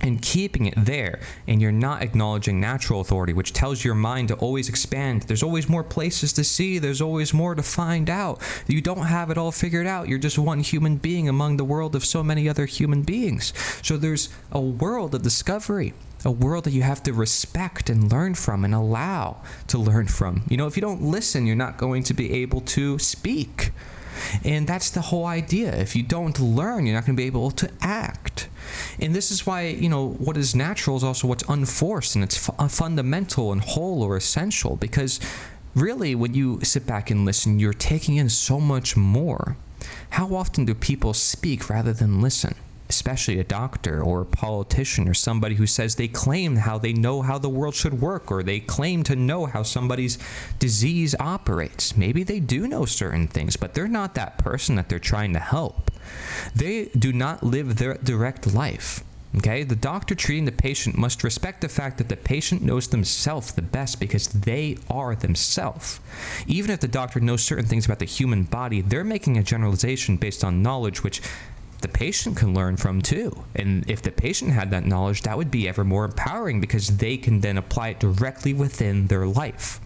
and keeping it there, and you're not acknowledging natural authority, which tells your mind to always expand. There's always more places to see. There's always more to find out. You don't have it all figured out. You're just one human being among the world of so many other human beings. So there's a world of discovery, a world that you have to respect and learn from and allow to learn from. If you don't listen, you're not going to be able to speak. And that's the whole idea. If you don't learn, you're not going to be able to act. And this is why, what is natural is also what's unforced, and it's fundamental and whole or essential, because really when you sit back and listen, you're taking in so much more. How often do people speak rather than listen? Especially a doctor or a politician or somebody who says they claim how they know how the world should work, or they claim to know how somebody's disease operates. Maybe they do know certain things, but they're not that person that they're trying to help. They do not live their direct life. Okay, the doctor treating the patient must respect the fact that the patient knows themselves the best, because they are themselves. Even if the doctor knows certain things about the human body, they're making a generalization based on knowledge which the patient can learn from too. And if the patient had that knowledge, that would be ever more empowering, because they can then apply it directly within their life.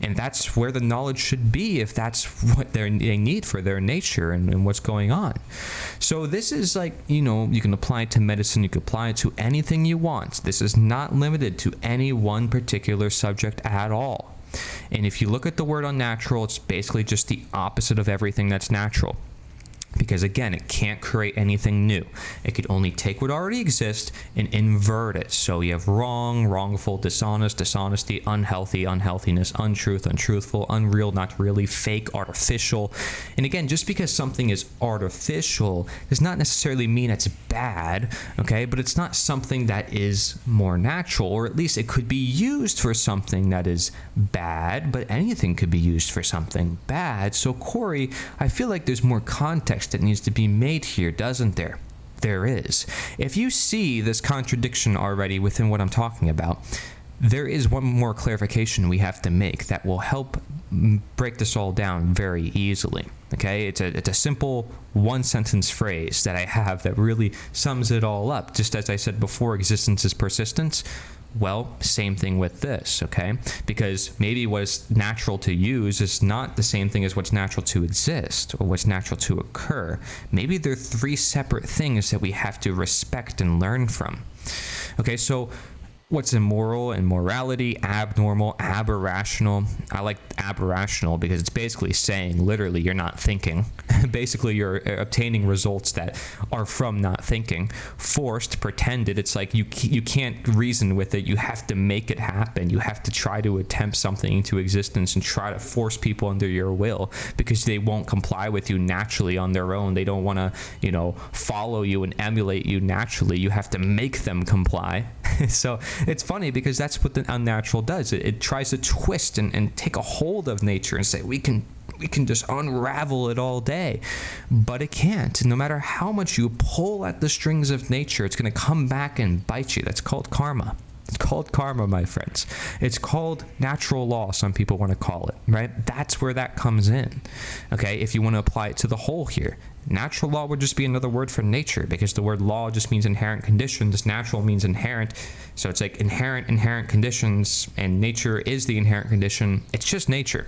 And that's where the knowledge should be, if that's what they need for their nature and what's going on. So this is like, you can apply it to medicine, you can apply it to anything you want. This is not limited to any one particular subject at all. And if you look at the word unnatural, it's basically just the opposite of everything that's natural. Because again, it can't create anything new. It could only take what already exists and invert it. So you have wrong, wrongful, dishonest, dishonesty, unhealthy, unhealthiness, untruth, untruthful, unreal, not really, fake, artificial. And again, just because something is artificial does not necessarily mean it's bad, okay? But it's not something that is more natural, or at least it could be used for something that is bad, but anything could be used for something bad. So Cory, I feel like there's more context that needs to be made here, doesn't there? There is. If you see this contradiction already within what I'm talking about, there is one more clarification we have to make that will help break this all down very easily. Okay, it's a simple one-sentence phrase that I have that really sums it all up. Just as I said before, existence is persistence. Well, same thing with this, okay? Because maybe what's natural to use is not the same thing as what's natural to exist or what's natural to occur. Maybe they're three separate things that we have to respect and learn from. Okay, so what's immoral and morality, abnormal, aberrational. I like aberrational because it's basically saying literally you're not thinking. Basically you're obtaining results that are from not thinking. Forced, pretended, it's like you can't reason with it. You have to make it happen. You have to try to attempt something into existence and try to force people under your will because they won't comply with you naturally on their own. They don't want to, follow you and emulate you naturally. You have to make them comply. So it's funny because that's what the unnatural does. It tries to twist and take a hold of nature and say, we can just unravel it all day. But it can't. No matter how much you pull at the strings of nature, it's going to come back and bite you. That's called karma. It's called karma, my friends. It's called natural law, some people want to call it, right? That's where that comes in, okay? If you want to apply it to the whole here. Natural law would just be another word for nature because the word law just means inherent conditions. Natural means inherent. So it's like inherent conditions, and nature is the inherent condition. It's just nature.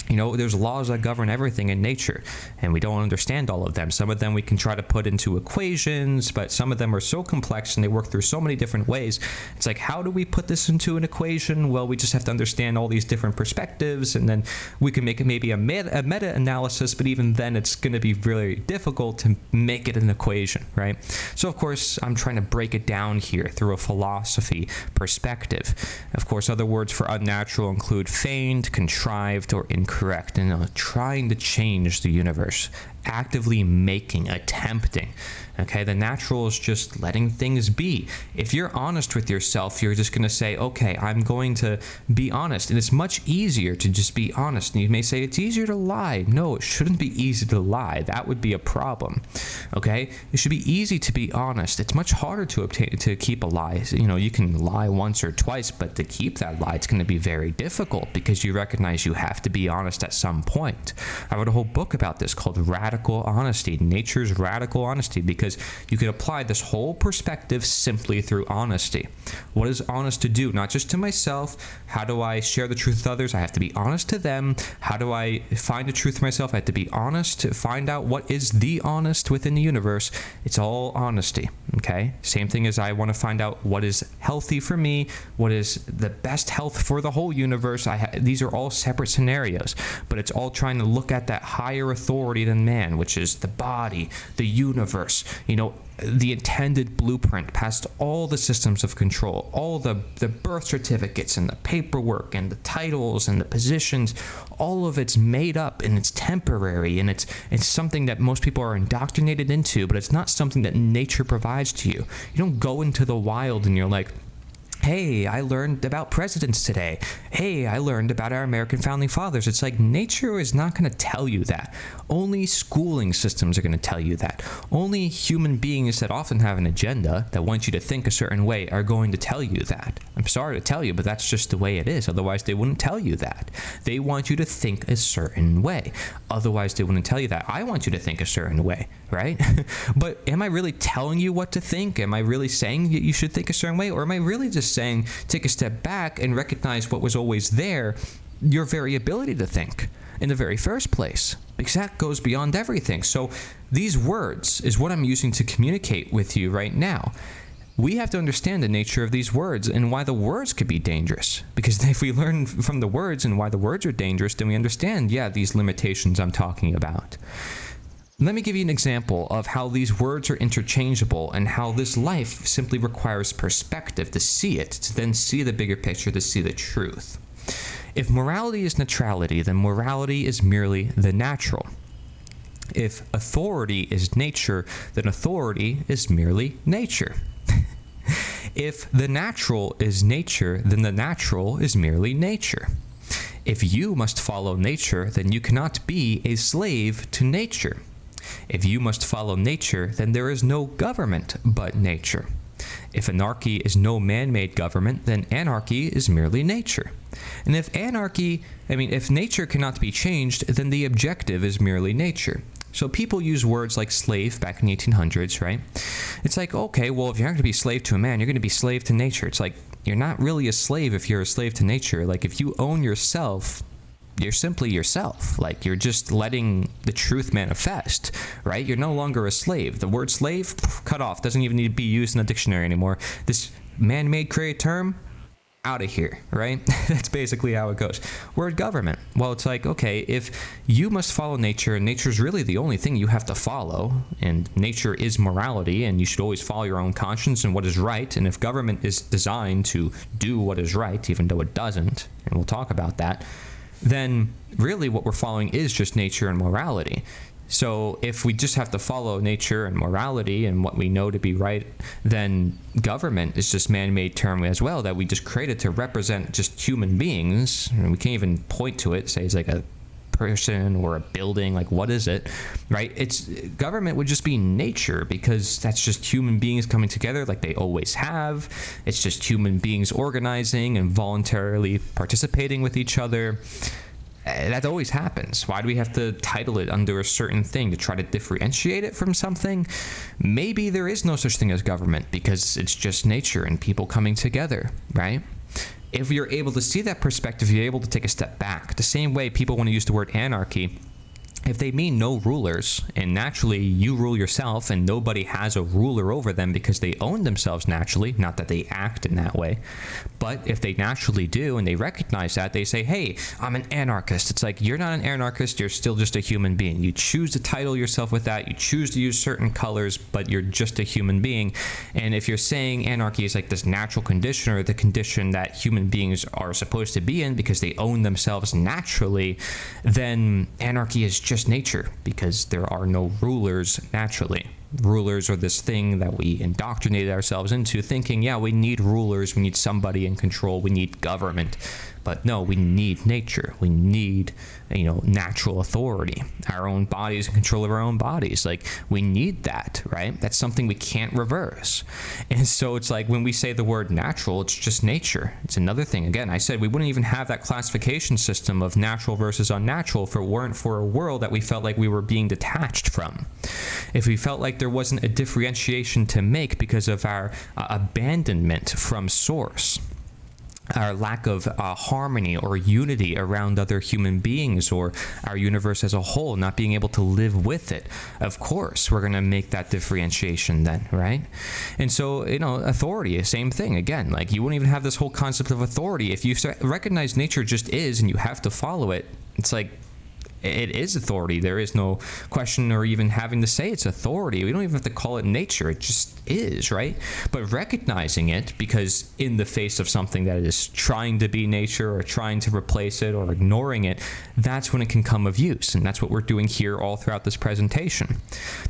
There's laws that govern everything in nature, and we don't understand all of them. Some of them we can try to put into equations, but some of them are so complex and they work through so many different ways. It's like, how do we put this into an equation? Well, we just have to understand all these different perspectives, and then we can make it maybe a meta-analysis, but even then it's going to be really difficult to make it an equation, right? So, of course, I'm trying to break it down here through a philosophy perspective. Of course, other words for unnatural include feigned, contrived, or incorrect. And trying to change the universe, actively making, attempting. Okay, the natural is just letting things be. If you're honest with yourself, you're just going to say, okay, I'm going to be honest. And it's much easier to just be honest. And you may say it's easier to lie. No, it shouldn't be easy to lie. That would be a problem. Okay, it should be easy to be honest. It's much harder to keep a lie. You can lie once or twice, but to keep that lie, it's going to be very difficult because you recognize you have to be honest at some point. I wrote a whole book about this called Radical Honesty, Nature's Radical Honesty, because you can apply this whole perspective simply through honesty. What is honest to do? Not just to myself. How do I share the truth with others? I have to be honest to them. How do I find the truth for myself? I have to be honest to find out what is the honest within the universe. It's all honesty, okay? Same thing as I want to find out what is healthy for me, what is the best health for the whole universe. These are all separate scenarios, but it's all trying to look at that higher authority than man, which is the body, the universe, the intended blueprint past all the systems of control, all the birth certificates and the paperwork and the titles and the positions, all of it's made up and it's temporary and it's something that most people are indoctrinated into, but it's not something that nature provides to you. You don't go into the wild and you're like, hey, I learned about presidents today. Hey, I learned about our American founding fathers. It's like nature is not going to tell you that. Only schooling systems are going to tell you that. Only human beings that often have an agenda that want you to think a certain way are going to tell you that. I'm sorry to tell you, but that's just the way it is. Otherwise, they wouldn't tell you that. They want you to think a certain way. Otherwise, they wouldn't tell you that. I want you to think a certain way, right? But am I really telling you what to think? Am I really saying that you should think a certain way? Or am I really just saying take a step back and recognize what was always there, your very ability to think in the very first place, because that goes beyond everything. So these words is what I'm using to communicate with you right now. We have to understand the nature of these words and why the words could be dangerous, because if we learn from the words and why the words are dangerous, then we understand, these limitations I'm talking about. Let me give you an example of how these words are interchangeable and how this life simply requires perspective to see it, to then see the bigger picture, to see the truth. If morality is neutrality, then morality is merely the natural. If authority is nature, then authority is merely nature. If the natural is nature, then the natural is merely nature. If you must follow nature, then you cannot be a slave to nature. If you must follow nature, then there is no government but nature. If anarchy is no man-made government, then anarchy is merely nature. And if nature cannot be changed, then the objective is merely nature. So people use words like slave back in the 1800s, right? It's like, okay, well, if you're not going to be slave to a man, you're going to be slave to nature. It's like, you're not really a slave if you're a slave to nature. Like, if you own yourself, you're simply yourself. Like, you're just letting the truth manifest, right? You're no longer a slave. The word slave, cut off. Doesn't even need to be used in the dictionary anymore. This man-made created term, out of here, right? That's basically how it goes. Word government. Well, it's like, okay, if you must follow nature, and nature's really the only thing you have to follow, and nature is morality, and you should always follow your own conscience and what is right, and if government is designed to do what is right, even though it doesn't, and we'll talk about that, then really what we're following is just nature and morality. So if we just have to follow nature and morality and what we know to be right, then government is just man-made term as well that we just created to represent just human beings. And we can't even point to it, say it's like a person or a building, like what is it, right? Government would just be nature, because that's just human beings coming together like they always have. It's just human beings organizing and voluntarily participating with each other. That always happens. Why do we have to title it under a certain thing to try to differentiate it from something? Maybe there is no such thing as government because it's just nature and people coming together, right? If you're able to see that perspective, you're able to take a step back. The same way people want to use the word anarchy, if they mean no rulers, and naturally you rule yourself and nobody has a ruler over them because they own themselves naturally, not that they act in that way, but if they naturally do and they recognize that, they say, hey, I'm an anarchist. It's like, you're not an anarchist, you're still just a human being. You choose to title yourself with that, you choose to use certain colors, but you're just a human being. And if you're saying anarchy is like this natural condition, or the condition that human beings are supposed to be in because they own themselves naturally, then anarchy is just nature, because there are no rulers naturally. Rulers are this thing that we indoctrinated ourselves into, thinking, yeah, we need rulers, we need somebody in control, we need government. But no, we need nature. We need, natural authority. Our own bodies in control of our own bodies. Like, we need that, right? That's something we can't reverse. And so it's like when we say the word natural, it's just nature. It's another thing. Again, I said we wouldn't even have that classification system of natural versus unnatural if it weren't for a world that we felt like we were being detached from. If we felt like there wasn't a differentiation to make because of our abandonment from source, our lack of harmony or unity around other human beings or our universe as a whole, not being able to live with it, of course we're going to make that differentiation then, right? And so, authority, same thing. Again, like, you wouldn't even have this whole concept of authority if you recognize nature just is and you have to follow it. It's like, it is authority. There is no question or even having to say it's authority. We don't even have to call it nature. It just is, right? But recognizing it, because in the face of something that is trying to be nature or trying to replace it or ignoring it, that's when it can come of use. And that's what we're doing here all throughout this presentation.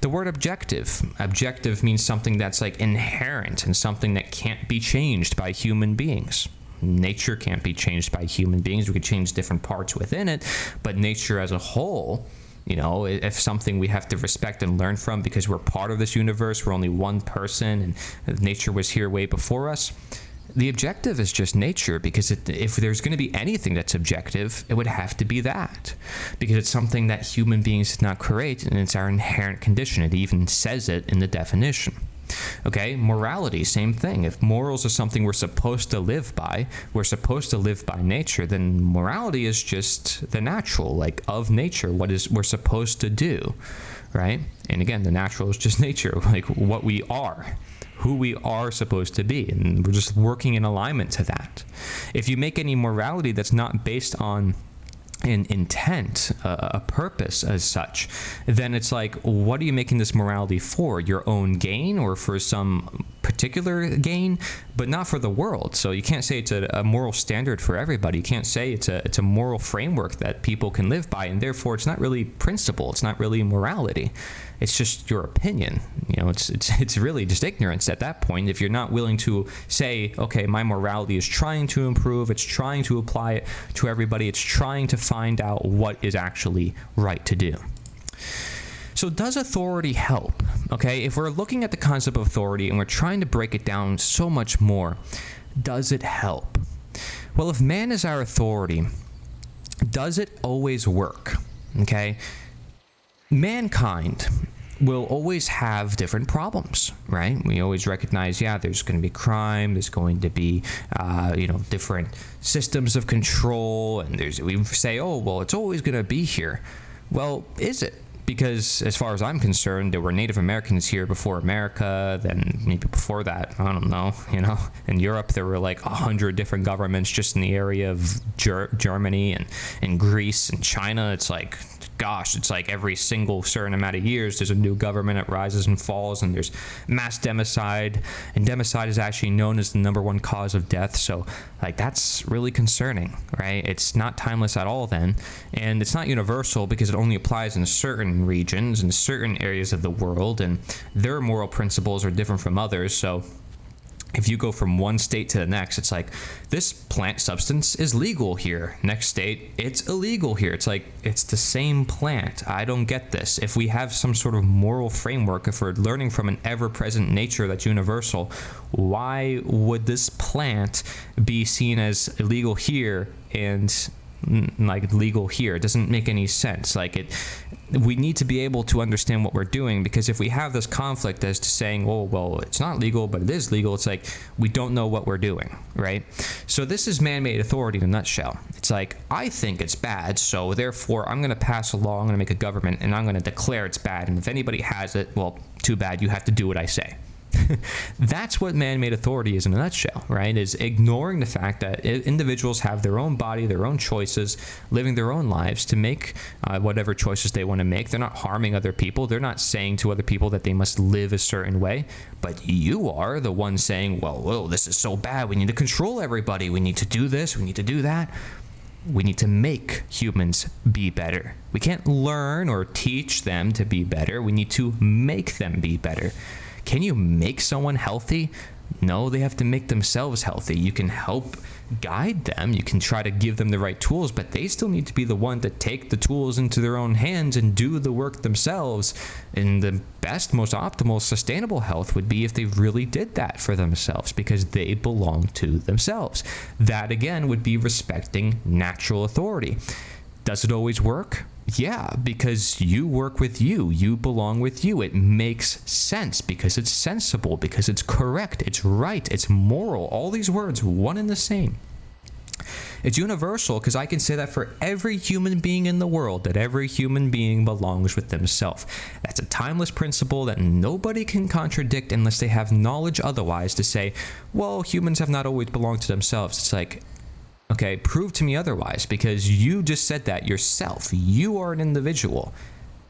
The word objective. Objective means something that's like inherent and something that can't be changed by human beings. Nature can't be changed by human beings. We could change different parts within it, but nature as a whole, if something we have to respect and learn from because we're part of this universe, we're only one person, and nature was here way before us. The objective is just nature, because if there's going to be anything that's objective, it would have to be that, because it's something that human beings did not create, and it's our inherent condition. It even says it in the definition. Okay, morality, same thing. If morals are something we're supposed to live by, we're supposed to live by nature, then morality is just the natural, like, of nature, we're supposed to do, right? And again, the natural is just nature, like what we are, who we are supposed to be, and we're just working in alignment to that. If you make any morality that's not based on an intent, a purpose as such, then it's like, what are you making this morality for? Your own gain or for some particular gain, but not for the world. So you can't say it's a moral standard for everybody. You can't say it's a moral framework that people can live by, and therefore it's not really principle. It's not really morality. It's just your opinion. You know, it's really just ignorance at that point. If you're not willing to say, okay, my morality is trying to improve, it's trying to apply it to everybody, it's trying to find out what is actually right to do. So does authority help? Okay, if we're looking at the concept of authority and we're trying to break it down so much more, does it help? Well, if man is our authority, does it always work? Okay, mankind will always have different problems, right? We always recognize, yeah, there's going to be crime, there's going to be, different systems of control, and we say, oh, well, it's always going to be here. Well, is it? Because as far as I'm concerned, there were Native Americans here before America, then maybe before that, I don't know, in Europe there were like 100 different governments just in the area of Germany and Greece and China. It's like, gosh, it's like every single certain amount of years there's a new government that rises and falls, and there's mass democide, and democide is actually known as the #1 cause of death. So like, that's really concerning, right? It's not timeless at all then, and it's not universal because it only applies in certain regions and certain areas of the world, and their moral principles are different from others. So if you go from one state to the next, it's like, this plant substance is legal here. Next state, it's illegal here. It's like, it's the same plant. I don't get this. If we have some sort of moral framework, if we're learning from an ever-present nature that's universal, why would this plant be seen as illegal here and like legal here? It doesn't make any sense. We need to be able to understand what we're doing, because if we have this conflict as to saying, oh, well, it's not legal, but it is legal, it's like, we don't know what we're doing, right? So this is man-made authority in a nutshell. It's like, I think it's bad, so therefore I'm going to pass a law, I'm going to make a government, and I'm going to declare it's bad, and if anybody has it, well, too bad, you have to do what I say. That's what man-made authority is in a nutshell, right? Is ignoring the fact that individuals have their own body, their own choices, living their own lives to make whatever choices they want to make. They're not harming other people. They're not saying to other people that they must live a certain way. But you are the one saying, well, whoa, this is so bad. We need to control everybody. We need to do this. We need to do that. We need to make humans be better. We can't learn or teach them to be better. We need to make them be better. Can you make someone healthy? No, they have to make themselves healthy. You can help guide them. You can try to give them the right tools, but they still need to be the one to take the tools into their own hands and do the work themselves. And the best, most optimal, sustainable health would be if they really did that for themselves, because they belong to themselves. That, again, would be respecting natural authority. Does it always work? Yeah, because you work with you. You belong with you. It makes sense because it's sensible, because it's correct, it's right, it's moral. All these words, one and the same. It's universal because I can say that for every human being in the world, that every human being belongs with themselves. That's a timeless principle that nobody can contradict unless they have knowledge otherwise to say, well, humans have not always belonged to themselves. It's like, okay, prove to me otherwise, because you just said that yourself. You are an individual.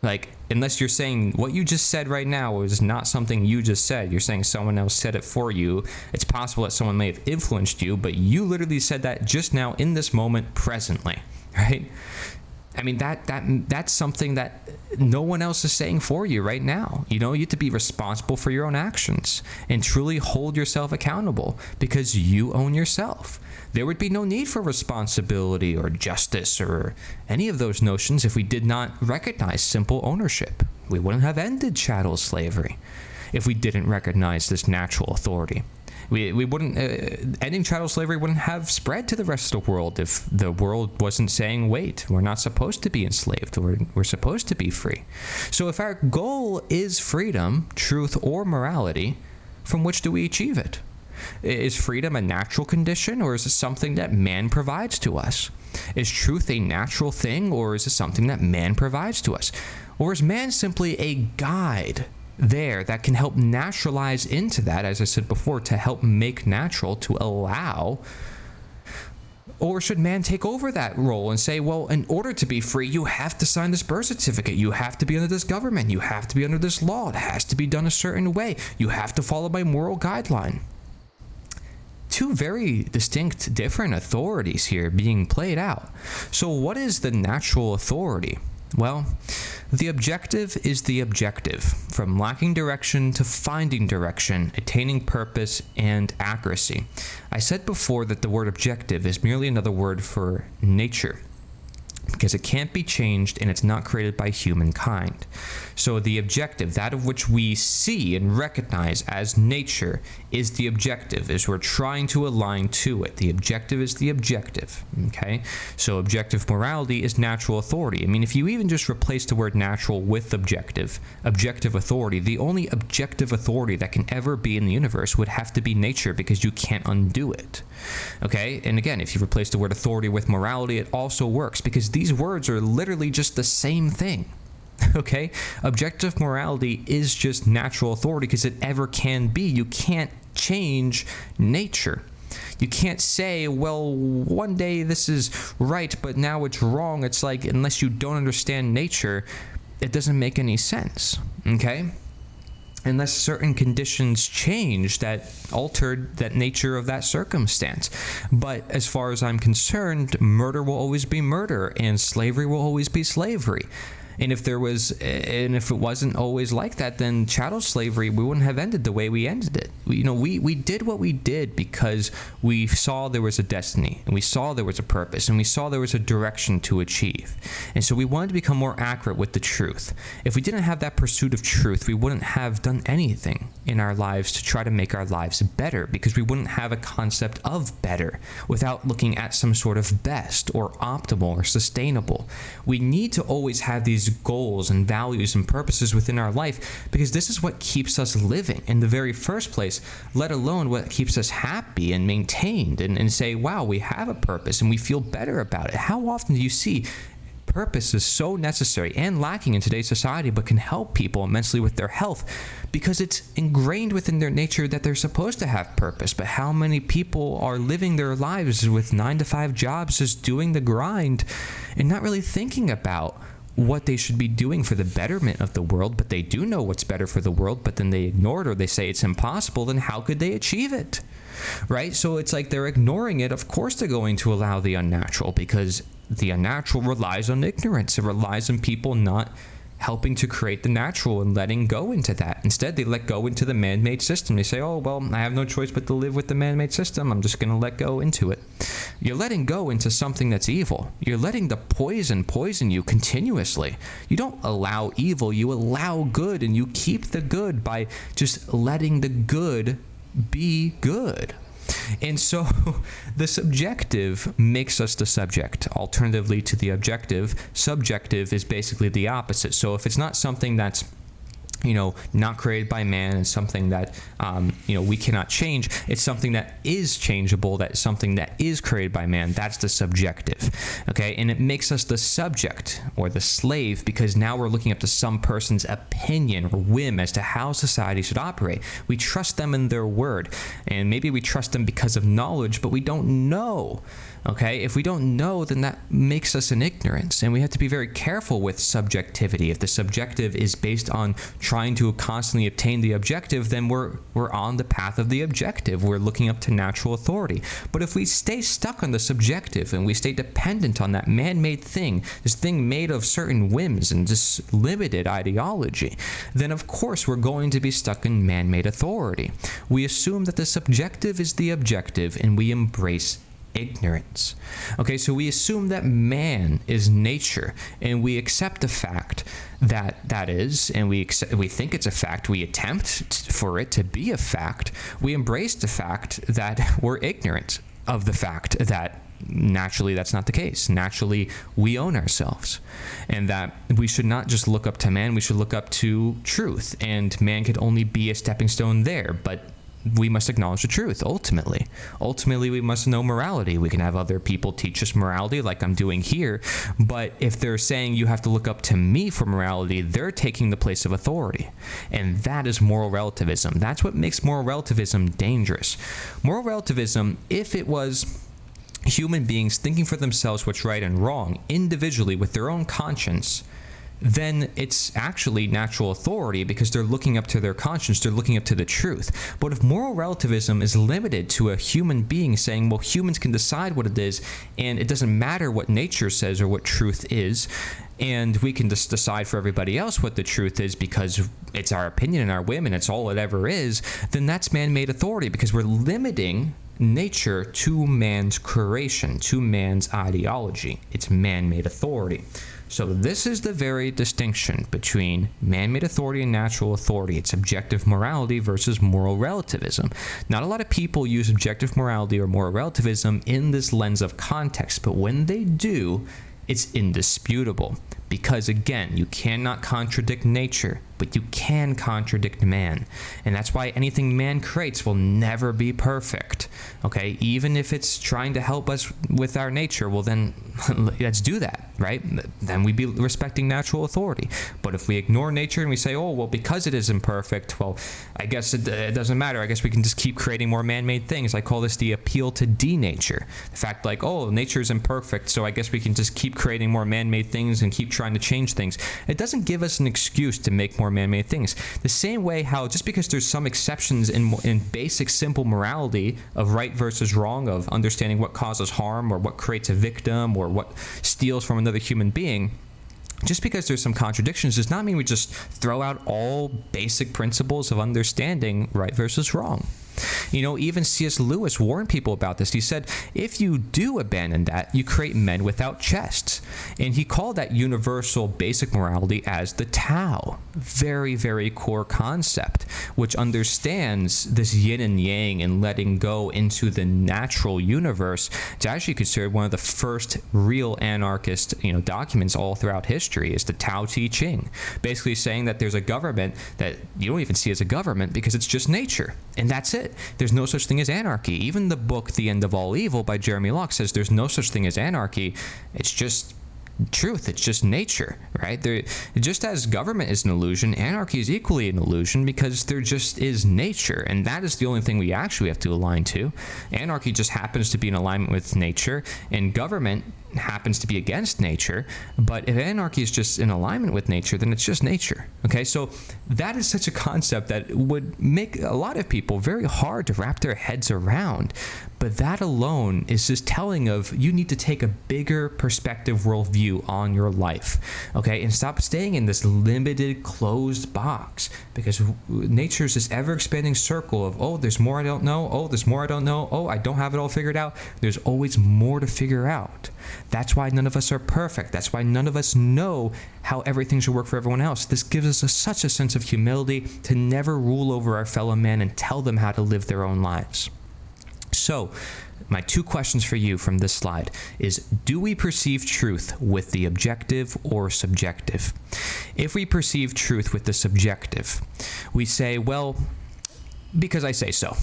Like, unless you're saying what you just said right now is not something you just said. You're saying someone else said it for you. It's possible that someone may have influenced you, but you literally said that just now in this moment, presently, right? I mean, that's something that no one else is saying for you right now. You have to be responsible for your own actions and truly hold yourself accountable, because you own yourself. There would be no need for responsibility or justice or any of those notions if we did not recognize simple ownership. We wouldn't have ended chattel slavery if we didn't recognize this natural authority. We wouldn't, ending chattel slavery wouldn't have spread to the rest of the world if the world wasn't saying, wait, we're not supposed to be enslaved, we're supposed to be free. So if our goal is freedom, truth, or morality, from which do we achieve it? Is freedom a natural condition, or is it something that man provides to us? Is truth a natural thing, or is it something that man provides to us? Or is man simply a guide there that can help naturalize into that, as I said before, to help make natural, to allow Or should man take over that role and say, well, in order to be free, you have to sign this birth certificate. You have to be under this government. You have to be under this law. It has to be done a certain way. You have to follow my moral guideline. Two very distinct, different authorities here being played out. So what is the natural authority? Well, the objective is the objective, from lacking direction to finding direction, attaining purpose and accuracy. I said before that the word objective is merely another word for nature, because it can't be changed and it's not created by humankind. So the objective, that of which we see and recognize as nature, is the objective, as we're trying to align to it. The objective is the objective, okay? So objective morality is natural authority. I mean, if you even just replace the word natural with objective authority, the only objective authority that can ever be in the universe would have to be nature, because you can't undo it, okay? And again, if you replace the word authority with morality, it also works, because these words are literally just the same thing. Okay? Objective morality is just natural authority because it ever can be. You can't change nature. You can't say, well, one day this is right, but now it's wrong. It's like, unless you don't understand nature, it doesn't make any sense. Okay? Unless certain conditions change that altered that nature of that circumstance. But as far as I'm concerned, murder will always be murder, and slavery will always be slavery. And if it wasn't always like that, then chattel slavery, we wouldn't have ended the way we ended it. We did what we did because we saw there was a destiny, and we saw there was a purpose, and we saw there was a direction to achieve. And so we wanted to become more accurate with the truth. If we didn't have that pursuit of truth, we wouldn't have done anything in our lives to try to make our lives better, because we wouldn't have a concept of better without looking at some sort of best or optimal or sustainable. We need to always have these goals and values and purposes within our life, because this is what keeps us living in the very first place, let alone what keeps us happy and maintained and say, wow, we have a purpose and we feel better about it. How often do you see purpose is so necessary and lacking in today's society, but can help people immensely with their health because it's ingrained within their nature that they're supposed to have purpose? But how many people are living their lives with 9-to-5 jobs, just doing the grind and not really thinking about what they should be doing for the betterment of the world? But they do know what's better for the world, but then they ignore it, or they say it's impossible. Then how could they achieve it? Right? So it's like they're ignoring it. Of course they're going to allow the unnatural, because the unnatural relies on ignorance. It relies on people not helping to create the natural and letting go into that. Instead, they let go into the man-made system. They say, oh, well, I have no choice but to live with the man-made system. I'm just going to let go into it. You're letting go into something that's evil. You're letting the poison you continuously. You don't allow evil, you allow good, and you keep the good by just letting the good be good. And so the subjective makes us the subject. Alternatively to the objective, subjective is basically the opposite. So if it's not something that's not created by man, and something that, we cannot change, it's something that is changeable, that's something that is created by man. That's the subjective, okay? And it makes us the subject or the slave, because now we're looking up to some person's opinion or whim as to how society should operate. We trust them in their word, and maybe we trust them because of knowledge, but we don't know. Okay, if we don't know, then that makes us in ignorance, and we have to be very careful with subjectivity. If the subjective is based on trying to constantly obtain the objective, then we're on the path of the objective. We're looking up to natural authority. But if we stay stuck on the subjective and we stay dependent on that man-made thing, this thing made of certain whims and just limited ideology, then of course we're going to be stuck in man-made authority. We assume that the subjective is the objective, and we embrace ignorance. Okay, so we assume that man is nature, and we accept the fact that that is, and we think it's a fact. We attempt for it to be a fact. We embrace the fact that we're ignorant of the fact that naturally that's not the case. Naturally, we own ourselves, and that we should not just look up to man, we should look up to truth, and man could only be a stepping stone there, but we must acknowledge the truth, ultimately. Ultimately, we must know morality. We can have other people teach us morality like I'm doing here, but if they're saying you have to look up to me for morality, they're taking the place of authority. And that is moral relativism. That's what makes moral relativism dangerous. Moral relativism, if it was human beings thinking for themselves what's right and wrong individually with their own conscience, then it's actually natural authority because they're looking up to their conscience, they're looking up to the truth. But if moral relativism is limited to a human being saying, well, humans can decide what it is, and it doesn't matter what nature says or what truth is, and we can just decide for everybody else what the truth is because it's our opinion and our whim and it's all it ever is, then that's man-made authority because we're limiting nature to man's creation, to man's ideology. It's man-made authority. So this is the very distinction between man-made authority and natural authority. It's objective morality versus moral relativism. Not a lot of people use objective morality or moral relativism in this lens of context, but when they do, it's indisputable. Because again, you cannot contradict nature, but you can contradict man. And that's why anything man creates will never be perfect. Okay? Even if it's trying to help us with our nature, well then, let's do that, right? Then we'd be respecting natural authority. But if we ignore nature and we say, oh, well, because it is imperfect, well, I guess it doesn't matter. I guess we can just keep creating more man-made things. I call this the appeal to denature. The fact like, oh, nature is imperfect, so I guess we can just keep creating more man-made things and keep trying to change things. It doesn't give us an excuse to make more man-made things. The same way how just because there's some exceptions in basic simple morality of right versus wrong, of understanding what causes harm or what creates a victim or what steals from another human being, just because there's some contradictions does not mean we just throw out all basic principles of understanding right versus wrong. You know, even C.S. Lewis warned people about this. He said, if you do abandon that, you create men without chests. And he called that universal basic morality as the Tao. Very, very core concept, which understands this yin and yang and letting go into the natural universe. It's actually considered one of the first real anarchist, documents all throughout history is the Tao Te Ching. Basically saying that there's a government that you don't even see as a government because it's just nature. And that's it. There's no such thing as anarchy. Even the book The End of All Evil by Jeremy Locke says there's no such thing as anarchy. It's just truth. It's just nature, right? Just as government is an illusion, anarchy is equally an illusion because there just is nature, and that is the only thing we actually have to align to. Anarchy just happens to be in alignment with nature, and government happens to be against nature. But if anarchy is just in alignment with nature, then it's just nature. Okay, so that is such a concept that would make a lot of people very hard to wrap their heads around. But that alone is just telling of you need to take a bigger perspective worldview on your life, okay, and stop staying in this limited closed box, because nature is this ever-expanding circle of, oh, there's more I don't know, oh, there's more I don't know, oh, I don't have it all figured out. There's always more to figure out. That's why none of us are perfect. That's why none of us know how everything should work for everyone else. This gives us such a sense of humility to never rule over our fellow man and tell them how to live their own lives. So, my two questions for you from this slide is, do we perceive truth with the objective or subjective? If we perceive truth with the subjective, we say, well, because I say so.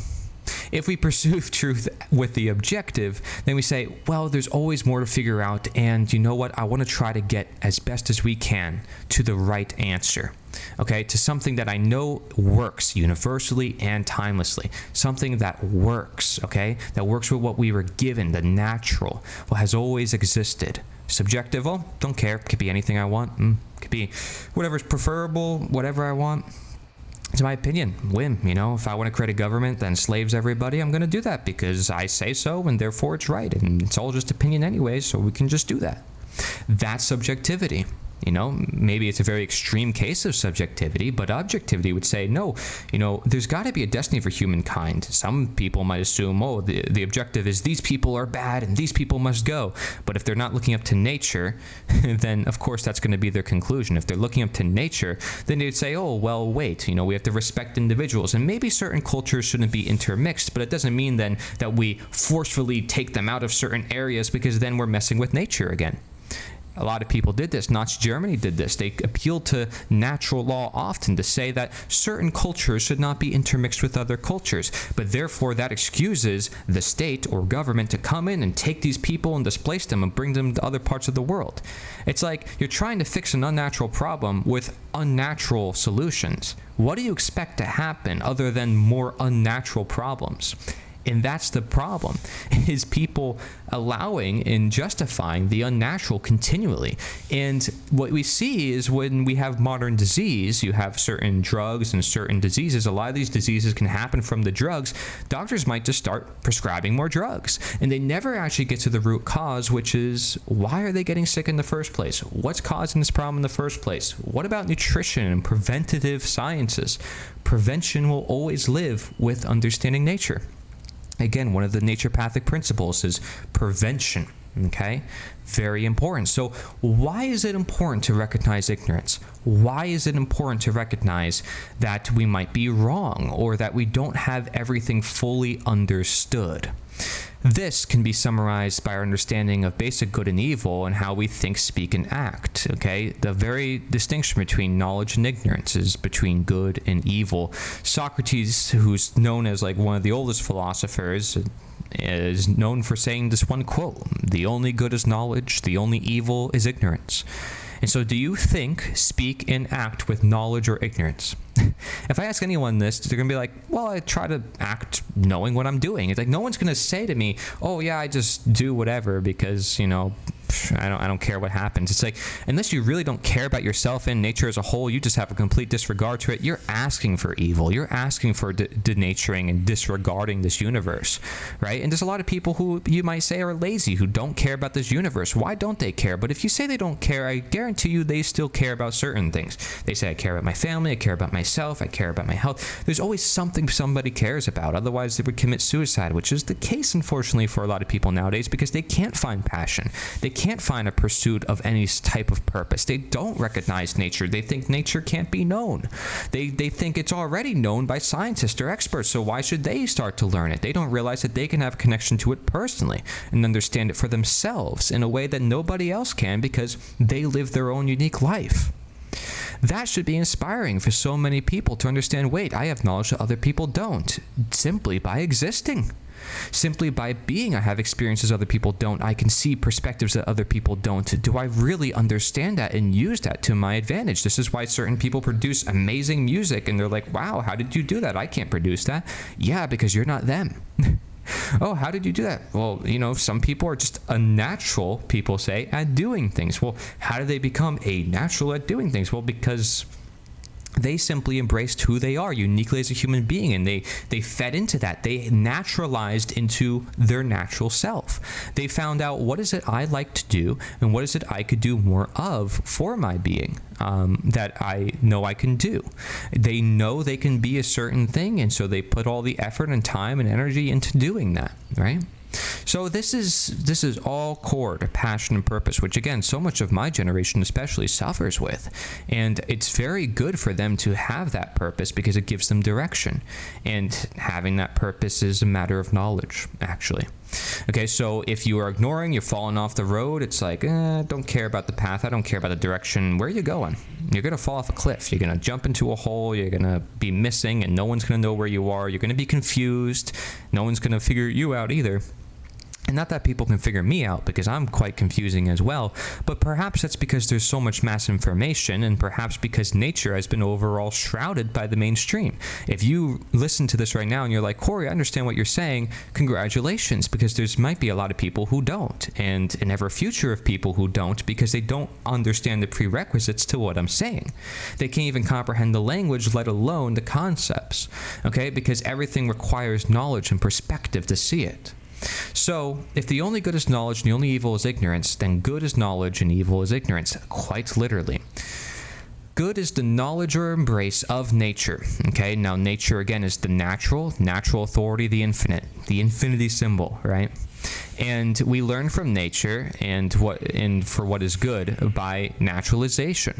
If we perceive truth with the objective, then we say, well, there's always more to figure out, and you know what? I want to try to get as best as we can to the right answer, okay? To something that I know works universally and timelessly. Something that works, okay? That works with what we were given, the natural, what has always existed. Subjective, well, don't care. Could be anything I want. Could be whatever's preferable, whatever I want. It's my opinion, whim, if I want to create a government that enslaves everybody, I'm going to do that because I say so and therefore it's right, and it's all just opinion anyway, so we can just do that. That's subjectivity. Maybe it's a very extreme case of subjectivity, but objectivity would say, no, there's got to be a destiny for humankind. Some people might assume, oh, the objective is these people are bad and these people must go. But if they're not looking up to nature, then of course that's going to be their conclusion. If they're looking up to nature, then they'd say, oh, well, wait, we have to respect individuals. And maybe certain cultures shouldn't be intermixed, but it doesn't mean then that we forcefully take them out of certain areas because then we're messing with nature again. A lot of people did this. Nazi Germany did this. They appealed to natural law often to say that certain cultures should not be intermixed with other cultures, but therefore that excuses the state or government to come in and take these people and displace them and bring them to other parts of the world. It's like you're trying to fix an unnatural problem with unnatural solutions. What do you expect to happen other than more unnatural problems? And that's the problem, is people allowing and justifying the unnatural continually. And what we see is when we have modern disease, you have certain drugs and certain diseases. A lot of these diseases can happen from the drugs. Doctors might just start prescribing more drugs, and they never actually get to the root cause, which is, why are they getting sick in the first place? What's causing this problem in the first place? What about nutrition and preventative sciences? Prevention will always live with understanding nature. Again, one of the naturopathic principles is prevention, okay? Very important. So why is it important to recognize ignorance? Why is it important to recognize that we might be wrong or that we don't have everything fully understood? This can be summarized by our understanding of basic good and evil and how we think, speak, and act, okay? The very distinction between knowledge and ignorance is between good and evil. Socrates, who's known as like one of the oldest philosophers, is known for saying this one quote: "The only good is knowledge, the only evil is ignorance." And so do you think, speak, and act with knowledge or ignorance? If I ask anyone this, they're going to be like, well, I try to act knowing what I'm doing. It's like, no one's going to say to me, oh, yeah, I just do whatever because, you know, I don't care what happens. It's like, unless you really don't care about yourself and nature as a whole, you just have a complete disregard to it, you're asking for evil. You're asking for denaturing and disregarding this universe, right? And there's a lot of people who you might say are lazy, who don't care about this universe. Why don't they care? But if you say they don't care, I guarantee you they still care about certain things. They say, I care about my family, I care about myself, I care about my health. There's always something somebody cares about. Otherwise, they would commit suicide, which is the case, unfortunately, for a lot of people nowadays, because they can't find passion. They can't find a pursuit of any type of purpose. They don't recognize nature. They think nature can't be known. They think it's already known by scientists or experts, so why should they start to learn it? They don't realize that they can have a connection to it personally and understand it for themselves in a way that nobody else can because they live their own unique life. That should be inspiring for so many people to understand, wait, I have knowledge that other people don't, simply by existing. Simply by being, I have experiences other people don't. I can see perspectives that other people don't. Do I really understand that and use that to my advantage? This is why certain people produce amazing music and they're like, wow, how did you do that? I can't produce that. Yeah, because you're not them. Oh, how did you do that? Well, you know, some people are just unnatural, people say, at doing things. Well, how do they become a natural at doing things? Well, because they simply embraced who they are uniquely as a human being, and they fed into that. They naturalized into their natural self. They found out, what is it I like to do, and what is it I could do more of for my being that I know I can do. They know they can be a certain thing, and so they put all the effort and time and energy into doing that, right? So this is all core to passion and purpose, which again, so much of my generation especially suffers with. And it's very good for them to have that purpose because it gives them direction. And having that purpose is a matter of knowledge, actually. Okay, so if you are ignoring, you're falling off the road, it's like, don't care about the path, I don't care about the direction, where are you going? You're going to fall off a cliff, you're going to jump into a hole, you're going to be missing, and no one's going to know where you are, you're going to be confused, no one's going to figure you out either. And not that people can figure me out, because I'm quite confusing as well, but perhaps that's because there's so much mass information, and perhaps because nature has been overall shrouded by the mainstream. If you listen to this right now and you're like, Cory, I understand what you're saying, congratulations, because there's might be a lot of people who don't, and an ever future of people who don't, because they don't understand the prerequisites to what I'm saying. They can't even comprehend the language, let alone the concepts, okay? Because everything requires knowledge and perspective to see it. So, if the only good is knowledge and the only evil is ignorance, then good is knowledge and evil is ignorance, quite literally. Good is the knowledge or embrace of nature. Okay, now nature again is the natural authority, the infinite, the infinity symbol, right? And we learn from nature and for what is good by naturalization.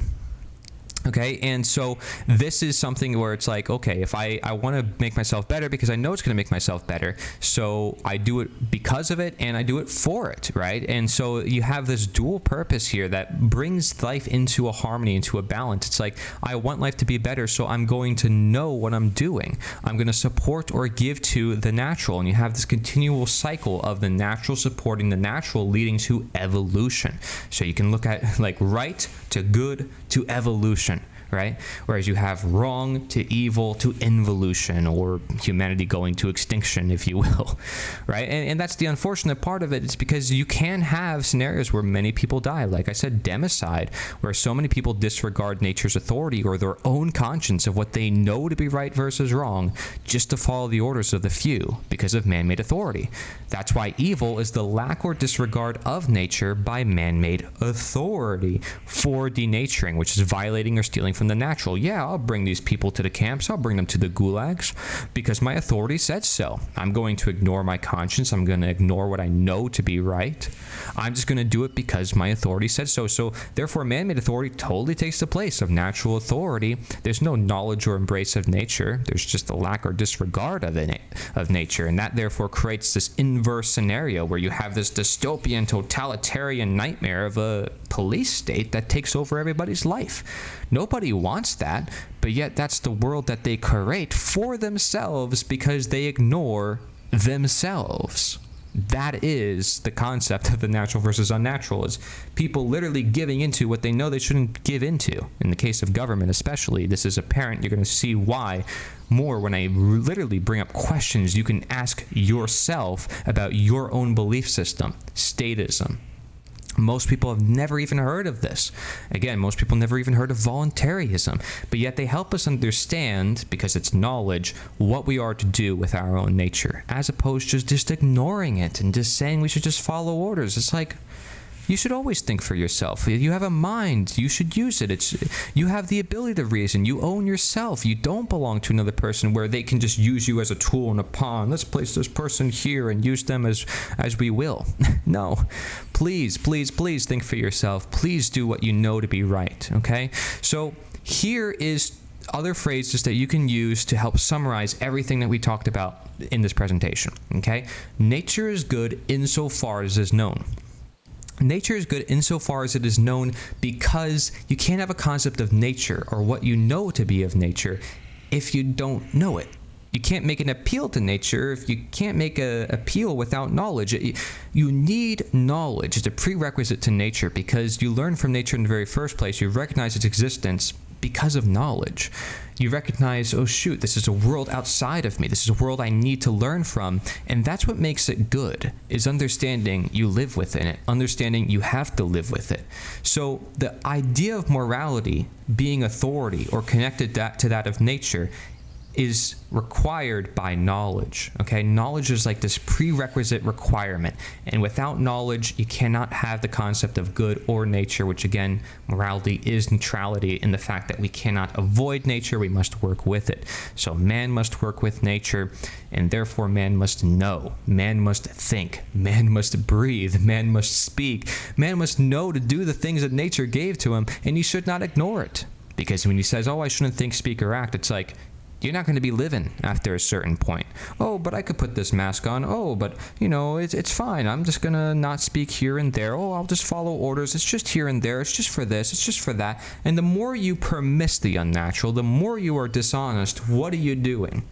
Okay, and so this is something where it's like, okay, if I want to make myself better because I know it's going to make myself better, so I do it because of it and I do it for it, right? And so you have this dual purpose here that brings life into a harmony, into a balance. It's like, I want life to be better, so I'm going to know what I'm doing. I'm going to support or give to the natural, and you have this continual cycle of the natural supporting the natural, leading to evolution. So you can look at like right to good to evolution. right? Whereas you have wrong to evil to involution, or humanity going to extinction, if you will, right? And that's the unfortunate part of it. It's because you can have scenarios where many people die. Like I said, democide, where so many people disregard nature's authority or their own conscience of what they know to be right versus wrong, just to follow the orders of the few because of man-made authority. That's why evil is the lack or disregard of nature by man-made authority for denaturing, which is violating or stealing from the natural. Yeah, I'll bring these people to the camps, I'll bring them to the gulags because my authority said so. I'm going to ignore my conscience, I'm going to ignore what I know to be right. I'm just going to do it because my authority said so. So therefore, man-made authority totally takes the place of natural authority. There's no knowledge or embrace of nature. There's just a lack or disregard of nature. And that therefore creates this inverse scenario where you have this dystopian, totalitarian nightmare of a police state that takes over everybody's life. Nobody wants that, but yet that's the world that they create for themselves because they ignore themselves. That is the concept of the natural versus unnatural, is people literally giving into what they know they shouldn't give into. In the case of government especially, this is apparent. You're going to see why more when I literally bring up questions you can ask yourself about your own belief system. Statism. Most people have never even heard of this. Again, most people never even heard of voluntaryism, but yet they help us understand, because it's knowledge, what we are to do with our own nature, as opposed to just ignoring it and just saying we should just follow orders. It's like, you should always think for yourself. You have a mind. You should use it. You have the ability to reason. You own yourself. You don't belong to another person where they can just use you as a tool and a pawn. Let's place this person here and use them as we will. No. Please, please, please think for yourself. Please do what you know to be right, okay? So here is other phrases that you can use to help summarize everything that we talked about in this presentation, okay? Nature is good insofar as is known. Nature is good insofar as it is known, because you can't have a concept of nature or what you know to be of nature if you don't know it. You can't make an appeal to nature if you can't make an appeal without knowledge. You need knowledge. It's a prerequisite to nature because you learn from nature in the very first place. You recognize its existence because of knowledge. You recognize, oh shoot, this is a world outside of me. This is a world I need to learn from. And that's what makes it good, is understanding you live within it, understanding you have to live with it. So the idea of morality being authority or connected to that of nature is required by knowledge, okay? Knowledge is like this prerequisite requirement, and without knowledge, you cannot have the concept of good or nature, which again, morality is neutrality in the fact that we cannot avoid nature, we must work with it. So man must work with nature, and therefore man must know, man must think, man must breathe, man must speak, man must know to do the things that nature gave to him, and he should not ignore it. Because when he says, oh, I shouldn't think, speak, or act, it's like, you're not going to be living after a certain point. Oh, but I could put this mask on. Oh, but, you know, it's fine. I'm just going to not speak here and there. Oh, I'll just follow orders. It's just here and there. It's just for this. It's just for that. And the more you permiss the unnatural, the more you are dishonest. What are you doing?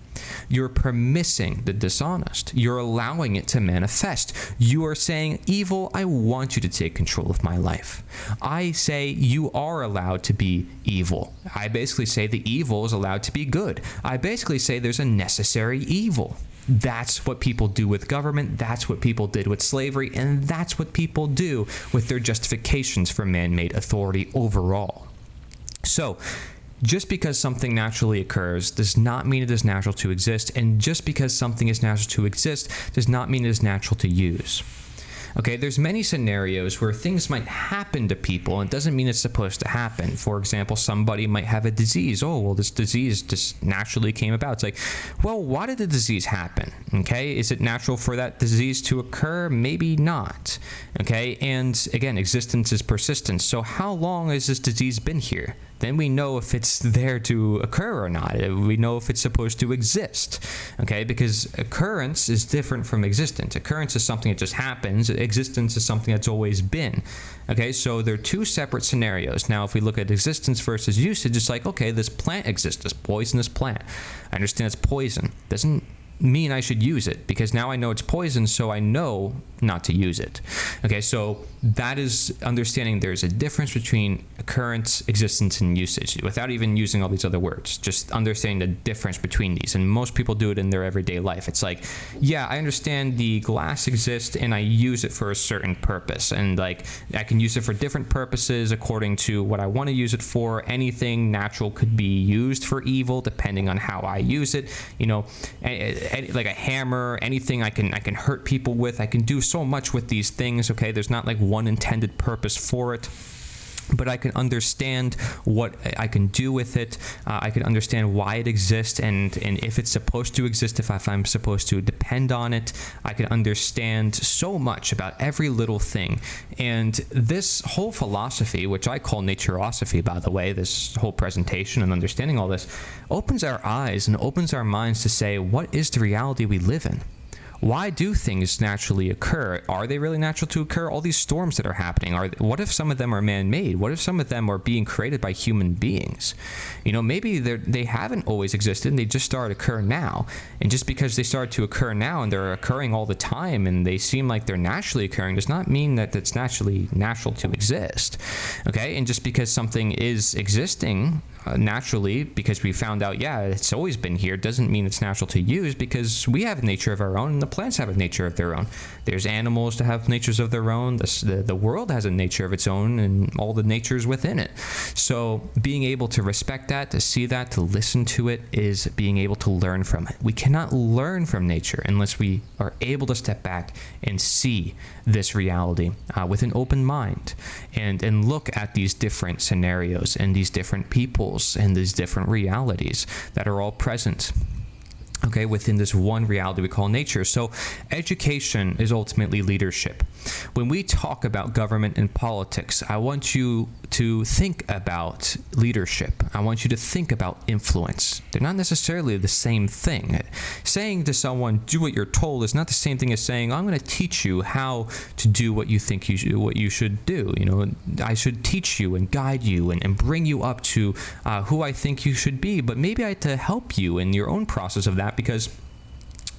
You're permissing the dishonest. You're allowing it to manifest. You are saying, evil, I want you to take control of my life. I say you are allowed to be evil. I basically say the evil is allowed to be good. I basically say there's a necessary evil. That's what people do with government. That's what people did with slavery. And that's what people do with their justifications for man-made authority overall. So, just because something naturally occurs does not mean it is natural to exist, and just because something is natural to exist does not mean it is natural to use. Okay, there's many scenarios where things might happen to people and it doesn't mean it's supposed to happen. For example, somebody might have a disease. Oh, well, this disease just naturally came about. It's like, well, why did the disease happen? Okay, is it natural for that disease to occur? Maybe not. Okay, and again, existence is persistence. So how long has this disease been here? Then we know if it's there to occur or not. We know if it's supposed to exist, okay? Because occurrence is different from existence. Occurrence is something that just happens. Existence is something that's always been, okay? So they're two separate scenarios. Now, if we look at existence versus usage, it's like, okay, this plant exists, this poisonous plant. I understand it's poison. Doesn't mean I should use it, because now I know it's poison, so I know not to use it. Okay, so that is understanding there's a difference between occurrence, existence, and usage, without even using all these other words. Just understanding the difference between these. And most people do it in their everyday life. It's like, yeah, I understand the glass exists and I use it for a certain purpose. And like, I can use it for different purposes according to what I want to use it for. Anything natural could be used for evil depending on how I use it. You know, like a hammer, anything I can hurt people with. I can do so much with these things. Okay, there's not like one intended purpose for it, but I can understand what I can do with it. I can understand why it exists, and if it's supposed to exist, if I'm supposed to depend on it. I can understand so much about every little thing. And this whole philosophy, which I call naturosophy, by the way, this whole presentation and understanding all this, opens our eyes and opens our minds to say, what is the reality we live in? Why do things naturally occur? Are they really natural to occur? All these storms that are happening, what if some of them are man-made? What if some of them are being created by human beings? You know, maybe they haven't always existed and they just started to occur now. And just because they started to occur now and they're occurring all the time and they seem like they're naturally occurring does not mean that it's natural to exist. Okay? And just because something is existing naturally, because we found out, yeah, it's always been here, doesn't mean it's natural to use, because we have a nature of our own and the plants have a nature of their own. There's animals that have natures of their own. The world has a nature of its own and all the natures within it. So being able to respect that, to see that, to listen to it, is being able to learn from it. We cannot learn from nature unless we are able to step back and see this reality with an open mind and look at these different scenarios and these different peoples and these different realities that are all present, okay, within this one reality we call nature. So education is ultimately leadership. When we talk about government and politics, I want you to think about leadership. I want you to think about influence. They're not necessarily the same thing. Saying to someone, do what you're told, is not the same thing as saying, I'm going to teach you how to do what you think what you should do. You know, I should teach you and guide you and bring you up to who I think you should be. But maybe I have to help you in your own process of that, because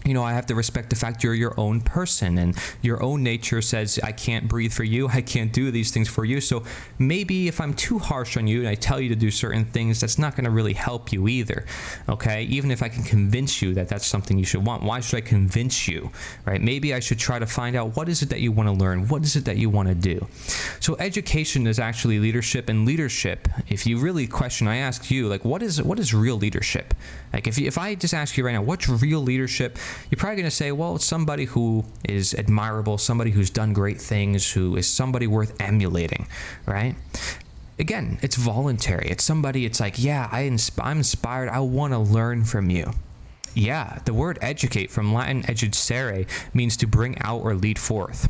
you know, I have to respect the fact you're your own person and your own nature says, I can't breathe for you, I can't do these things for you. So maybe if I'm too harsh on you and I tell you to do certain things, that's not going to really help you either, okay? Even if I can convince you that that's something you should want, why should I convince you, right? Maybe I should try to find out, what is it that you want to learn? What is it that you want to do? So education is actually leadership, and leadership, if you really question, I ask you, like, what is real leadership? Like, if I just ask you right now, what's real leadership? You're probably going to say, well, it's somebody who is admirable, somebody who's done great things, who is somebody worth emulating, right? Again, it's voluntary. It's somebody, it's like, yeah, I'm inspired. I want to learn from you. Yeah, the word educate, from Latin educere, means to bring out or lead forth.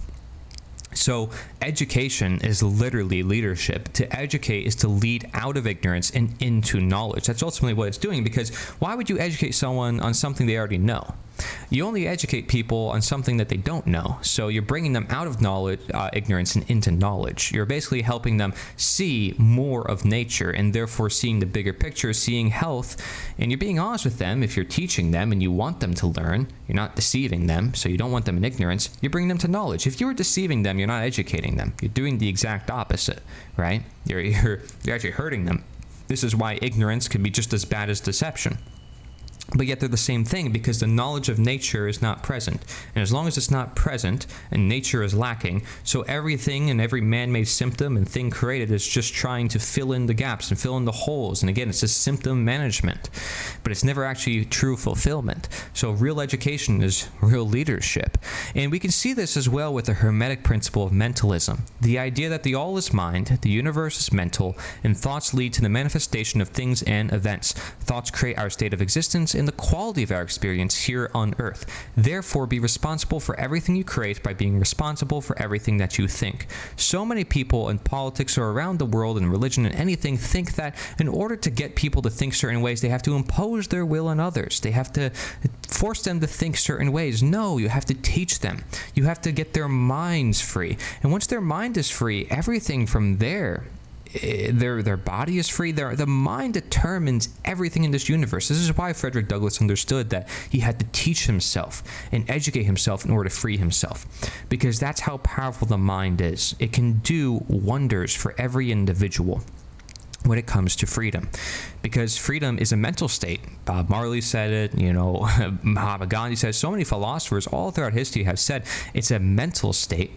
So education is literally leadership. To educate is to lead out of ignorance and into knowledge. That's ultimately what it's doing, because why would you educate someone on something they already know? You only educate people on something that they don't know. So you're bringing them out of knowledge, ignorance, and into knowledge. You're basically helping them see more of nature and therefore seeing the bigger picture, seeing health. And you're being honest with them if you're teaching them and you want them to learn. You're not deceiving them, so you don't want them in ignorance. You're bringing them to knowledge. If you're deceiving them, you're not educating them. You're doing the exact opposite, right? You're actually hurting them. This is why ignorance can be just as bad as deception. But yet they're the same thing, because the knowledge of nature is not present. And as long as it's not present and nature is lacking, so everything and every man-made symptom and thing created is just trying to fill in the gaps and fill in the holes. And again, it's just symptom management, but it's never actually true fulfillment. So real education is real leadership. And we can see this as well with the Hermetic principle of mentalism. The idea that the all is mind, the universe is mental, and thoughts lead to the manifestation of things and events. Thoughts create our state of existence and the quality of our experience here on Earth. Therefore, be responsible for everything you create by being responsible for everything that you think. So many people in politics or around the world in religion and anything think that in order to get people to think certain ways, they have to impose their will on others. They have to force them to think certain ways. No, you have to teach them. You have to get their minds free. And once their mind is free, everything from there their body is free. The mind determines everything in this universe. This is why Frederick Douglass understood that he had to teach himself and educate himself in order to free himself, because that's how powerful the mind is. It can do wonders for every individual when it comes to freedom, because freedom is a mental state. Bob Marley said it, Mahatma Gandhi said it, so many philosophers all throughout history have said it's a mental state,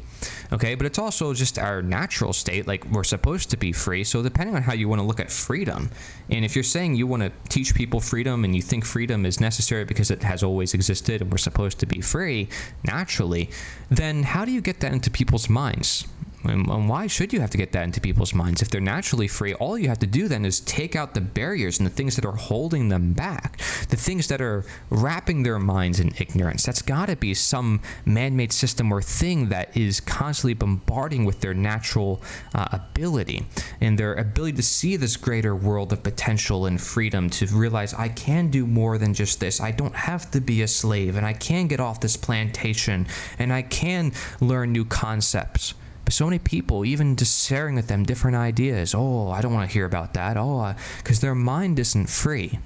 okay? But it's also just our natural state, like we're supposed to be free. So depending on how you want to look at freedom, and if you're saying you want to teach people freedom and you think freedom is necessary because it has always existed and we're supposed to be free naturally, then how do you get that into people's minds? And why should you have to get that into people's minds? If they're naturally free, all you have to do then is take out the barriers and the things that are holding them back, the things that are wrapping their minds in ignorance. That's got to be some man-made system or thing that is constantly bombarding with their natural ability and their ability to see this greater world of potential and freedom, to realize I can do more than just this. I don't have to be a slave, and I can get off this plantation, and I can learn new concepts. But so many people, even just sharing with them different ideas, I don't want to hear about that, because their mind isn't free.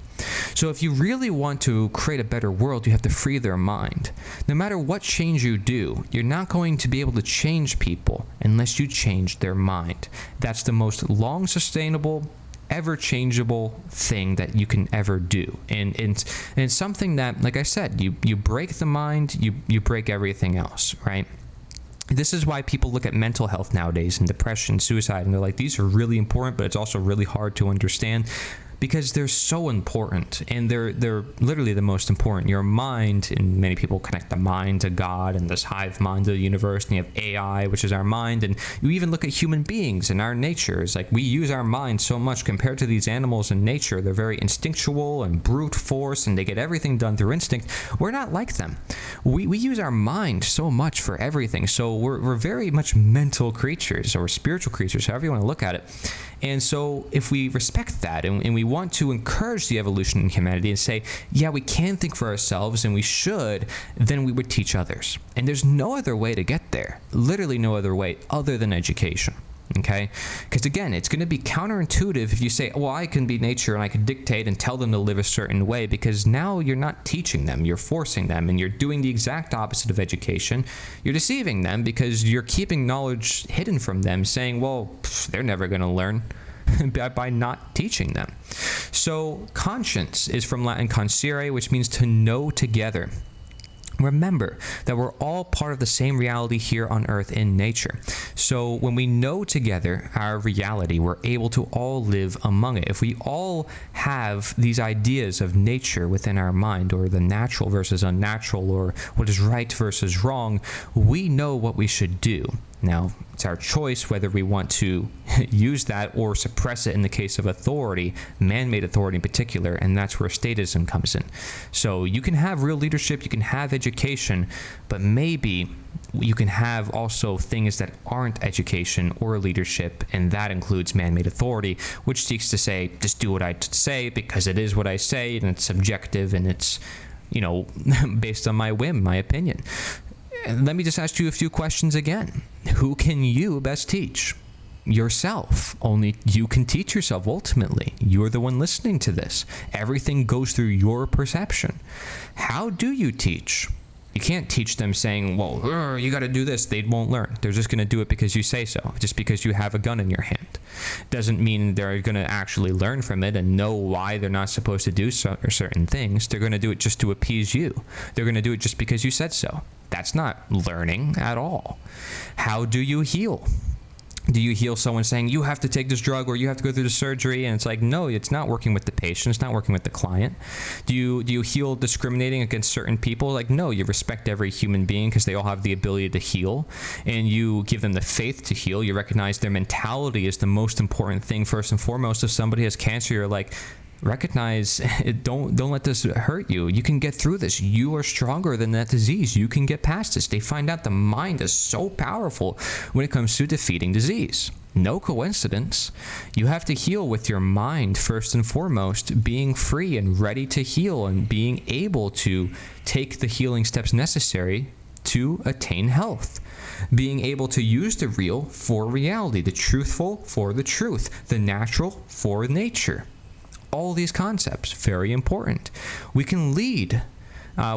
So if you really want to create a better world, you have to free their mind. No matter what change you do, you're not going to be able to change people unless you change their mind. That's the most long sustainable, ever changeable thing that you can ever do. And it's something that, like I said, you break the mind, you break everything else, right? This is why people look at mental health nowadays and depression, suicide, and they're like, these are really important, but it's also really hard to understand, because they're so important, and they're literally the most important. Your mind, and many people connect the mind to God and this hive mind of the universe, and you have AI, which is our mind, and you even look at human beings and our nature. It's like we use our mind so much compared to these animals in nature. They're very instinctual and brute force, and they get everything done through instinct. We're not like them. We use our mind so much for everything, so we're very much mental creatures, or spiritual creatures, however you want to look at it. And so if we respect that, and we want to encourage the evolution in humanity and say, yeah, we can think for ourselves and we should, then we would teach others. And there's no other way to get there. Literally no other way other than education. Okay? Because again, it's going to be counterintuitive if you say, well, I can be nature and I can dictate and tell them to live a certain way, because now you're not teaching them, you're forcing them, and you're doing the exact opposite of education. You're deceiving them because you're keeping knowledge hidden from them, saying, well, they're never going to learn by not teaching them. So conscience is from Latin conscire, which means to know together. Remember that we're all part of the same reality here on Earth in nature. So when we know together our reality, we're able to all live among it. If we all have these ideas of nature within our mind, or the natural versus unnatural, or what is right versus wrong, we know what we should do. Now, it's our choice whether we want to use that or suppress it in the case of authority, man-made authority in particular, and that's where statism comes in. So you can have real leadership, you can have education, but maybe you can have also things that aren't education or leadership, and that includes man-made authority, which seeks to say, just do what I say because it is what I say, and it's subjective, and it's, based on my whim, my opinion. Let me just ask you a few questions again. Who can you best teach? Yourself. Only you can teach yourself ultimately. You're the one listening to this. Everything goes through your perception. How do you teach? You can't teach them saying, well, you got to do this. They won't learn. They're just going to do it because you say so, just because you have a gun in your hand. Doesn't mean they're going to actually learn from it and know why they're not supposed to do certain things. They're going to do it just to appease you. They're going to do it just because you said so. That's not learning at all. How do you heal? Do you heal someone saying, you have to take this drug or you have to go through the surgery? And it's like, no, it's not working with the patient. It's not working with the client. Do you heal discriminating against certain people? Like, no, you respect every human being because they all have the ability to heal. And you give them the faith to heal. You recognize their mentality is the most important thing first and foremost. If somebody has cancer, you're like, recognize it. Don't let this hurt you. You can get through this. You are stronger than that disease. You can get past this. They find out the mind is so powerful when it comes to defeating disease. No coincidence. You have to heal with your mind first and foremost, being free and ready to heal and being able to take the healing steps necessary to attain health. being able to use the real for reality, the truthful for the truth, the natural for nature. All these concepts, very important. We can lead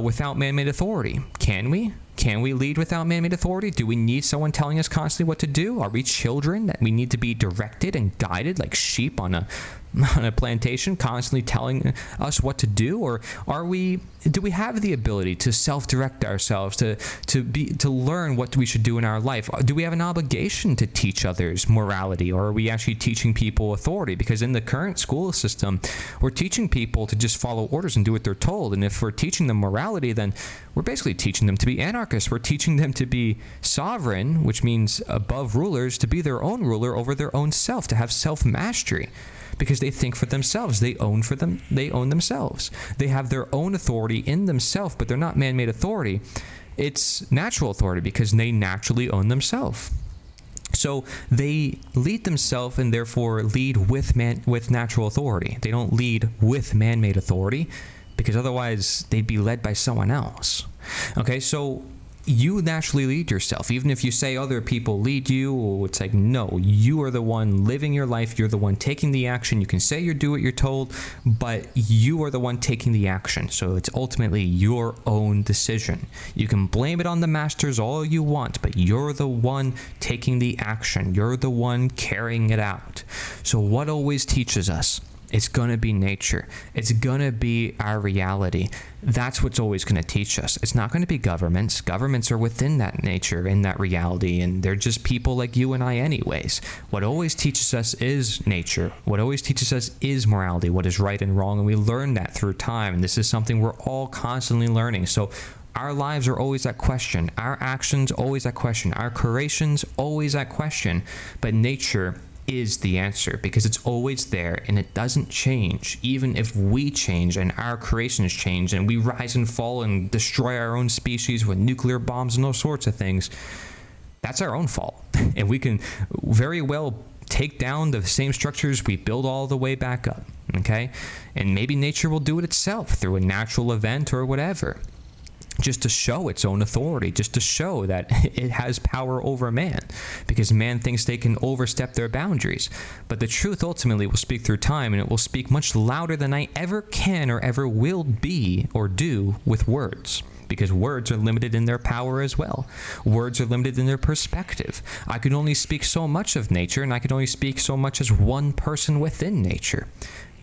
without man-made authority. Can we? Can we lead without man-made authority? Do we need someone telling us constantly what to do? Are we children that we need to be directed and guided like sheep on a plantation, constantly telling us what to do? Or do we have the ability to self-direct ourselves, to learn what we should do in our life? Do we have an obligation to teach others morality, or are we actually teaching people authority? Because in the current school system, we're teaching people to just follow orders and do what they're told. And if we're teaching them morality, then we're basically teaching them to be anarchists. We're teaching them to be sovereign, which means above rulers, to be their own ruler over their own self, to have self-mastery. Because they think for themselves, they own themselves. They have their own authority in themselves, but they're not man-made authority. It's natural authority because they naturally own themselves. So they lead themselves and therefore lead with natural authority. They don't lead with man-made authority because otherwise they'd be led by someone else. Okay, so you naturally lead yourself. Even if you say other people lead you, it's like, no, you are the one living your life. You're the one taking the action. You can say you do what you're told, but you are the one taking the action. So it's ultimately your own decision. You can blame it on the masters all you want, but you're the one taking the action. You're the one carrying it out. So what always teaches us? It's going to be nature. It's going to be our reality. That's what's always going to teach us. It's not going to be governments. Governments are within that nature, in that reality, and they're just people like you and I anyways. What always teaches us is nature. What always teaches us is morality, what is right and wrong, and we learn that through time, and this is something we're all constantly learning. So our lives are always that question. Our actions, always that question. Our creations, always that question. But nature is the answer because it's always there and it doesn't change. Even if we change and our creations change and we rise and fall and destroy our own species with nuclear bombs and all sorts of things, that's our own fault. And we can very well take down the same structures we build all the way back up, okay? And maybe nature will do it itself through a natural event or whatever, just to show its own authority, just to show that it has power over man, because man thinks they can overstep their boundaries. But the truth ultimately will speak through time, and it will speak much louder than I ever can or ever will be or do with words, because words are limited in their power as well. Words are limited in their perspective. I can only speak so much of nature, and I can only speak so much as one person within nature.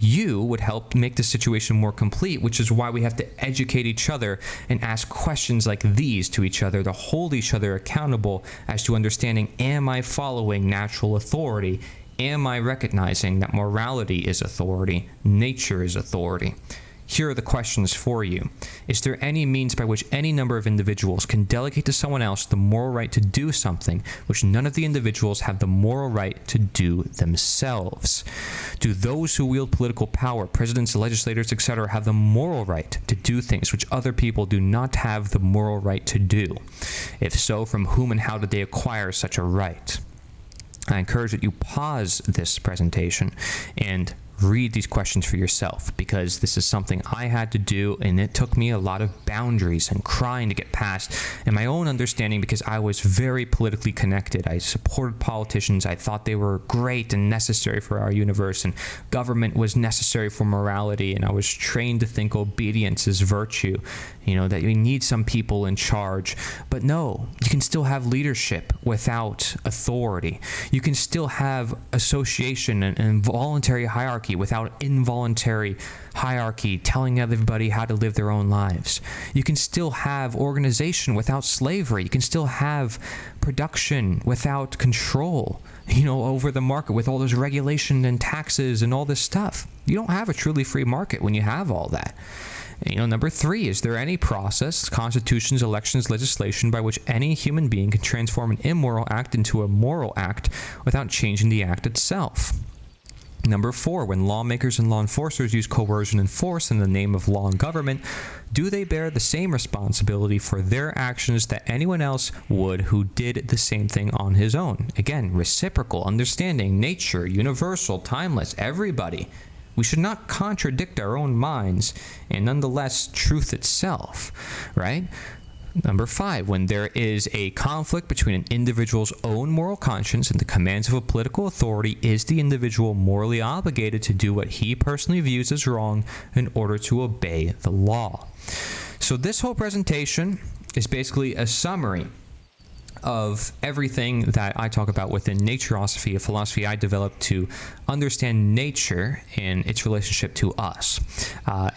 You would help make the situation more complete, which is why we have to educate each other and ask questions like these to each other to hold each other accountable as to understanding, am I following natural authority? Am I recognizing that morality is authority, nature is authority? Here are the questions for you. Is there any means by which any number of individuals can delegate to someone else the moral right to do something which none of the individuals have the moral right to do themselves? Do those who wield political power, presidents, legislators, etc., have the moral right to do things which other people do not have the moral right to do? If so, from whom and how did they acquire such a right? I encourage that you pause this presentation and read these questions for yourself, because this is something I had to do, and it took me a lot of boundaries and crying to get past, and my own understanding, because I was very politically connected. I supported politicians. I thought they were great and necessary for our universe, and government was necessary for morality, and I was trained to think obedience is virtue, that we need some people in charge. But no, you can still have leadership without authority. You can still have association and voluntary hierarchy without involuntary hierarchy telling everybody how to live their own lives. You can still have organization without slavery. You can still have production without control, over the market with all this regulation and taxes and all this stuff. You don't have a truly free market when you have all that. Number 3, is there any process, constitutions, elections, legislation by which any human being can transform an immoral act into a moral act without changing the act itself? Number 4, when lawmakers and law enforcers use coercion and force in the name of law and government, do they bear the same responsibility for their actions that anyone else would who did the same thing on his own? Again, reciprocal, understanding, nature, universal, timeless, everybody. We should not contradict our own minds and nonetheless truth itself, right? Number 5, when there is a conflict between an individual's own moral conscience and the commands of a political authority, is the individual morally obligated to do what he personally views as wrong in order to obey the law? So this whole presentation is basically a summary of everything that I talk about within naturosophy, a philosophy I developed to understand nature and its relationship to us,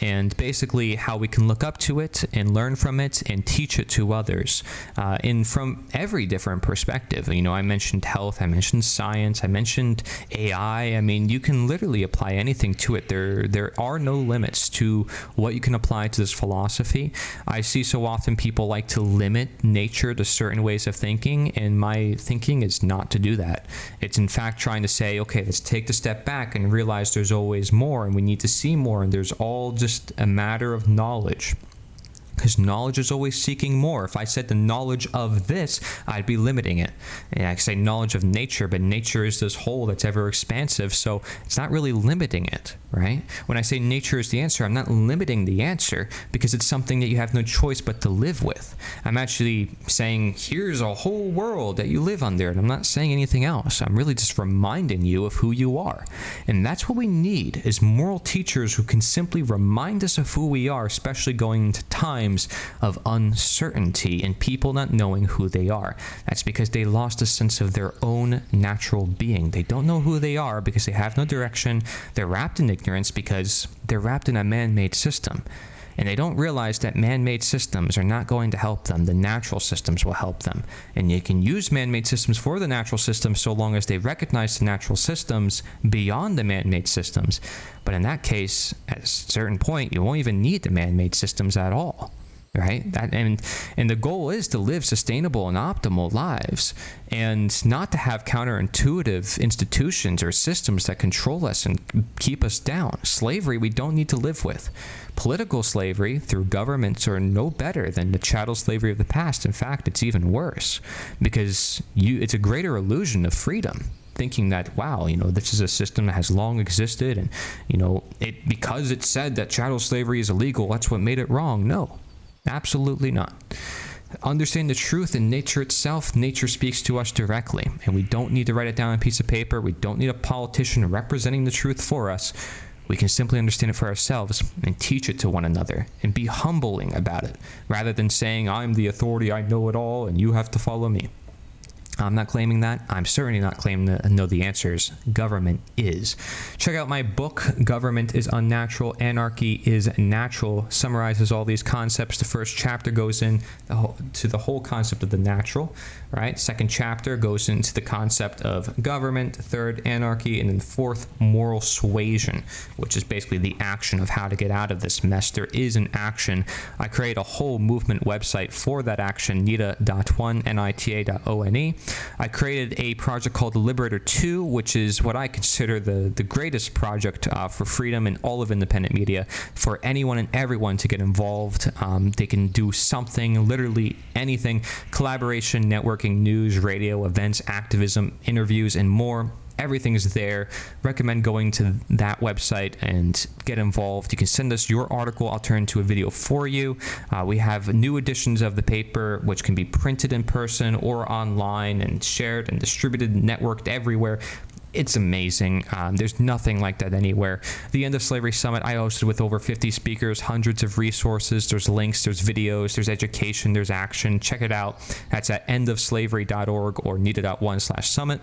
and basically how we can look up to it and learn from it and teach it to others, and from every different perspective. You know, I mentioned health, I mentioned science, I mentioned AI. I mean, you can literally apply anything to it. There are no limits to what you can apply to this philosophy. I see so often people like to limit nature to certain ways of thinking, and my thinking is not to do that. It's in fact trying to say, okay, let's take the step back and realize there's always more, and we need to see more, and there's all just a matter of knowledge. Because knowledge is always seeking more. If I said the knowledge of this, I'd be limiting it. And I say knowledge of nature, but nature is this whole that's ever expansive, so it's not really limiting it, right? When I say nature is the answer, I'm not limiting the answer because it's something that you have no choice but to live with. I'm actually saying, here's a whole world that you live under, and I'm not saying anything else. I'm really just reminding you of who you are. And that's what we need, is moral teachers who can simply remind us of who we are, especially going into times of uncertainty and people not knowing who they are. That's because they lost a sense of their own natural being. They don't know who they are because they have no direction. They're wrapped in ignorance because they're wrapped in a man-made system. And they don't realize that man-made systems are not going to help them. The natural systems will help them. And you can use man-made systems for the natural systems so long as they recognize the natural systems beyond the man-made systems. But in that case, at a certain point, you won't even need the man-made systems at all. Right? And the goal is to live sustainable and optimal lives, and not to have counterintuitive institutions or systems that control us and keep us down. Slavery we don't need to live with. Political slavery through governments are no better than the chattel slavery of the past. In fact, it's even worse, because it's a greater illusion of freedom, thinking that, wow, you know, this is a system that has long existed, and, you know, because it said that chattel slavery is illegal, that's what made it wrong. No. Absolutely not. Understand the truth in nature itself. Nature speaks to us directly, and we don't need to write it down on a piece of paper. We don't need a politician representing the truth for us. We can simply understand it for ourselves and teach it to one another and be humbling about it, rather than saying, I'm the authority, I know it all, and you have to follow me. I'm not claiming that. I'm certainly not claiming to know the answers. Government is. Check out my book, Government is Unnatural, Anarchy is Natural. Summarizes all these concepts. The first chapter goes into the whole concept of the natural, right? Second chapter goes into the concept of government. Third, anarchy. And then fourth, moral suasion, which is basically the action of how to get out of this mess. There is an action. I create a whole movement website for that action, nita.one, nita.one. I created a project called the Liberator 2, which is what I consider the greatest project for freedom in all of independent media, for anyone and everyone to get involved. They can do something, literally anything: collaboration, networking, news, radio, events, activism, interviews, and more. Everything is there. Recommend going to that website and get involved. You can send us your article. I'll turn into a video for you. We have new editions of the paper, which can be printed in person or online and shared and distributed and networked everywhere. It's amazing. There's nothing like that anywhere. The End of Slavery Summit I hosted with over 50 speakers, hundreds of resources. There's links, there's videos, there's education, there's action. Check it out. That's at endofslavery.org or nita.one/summit.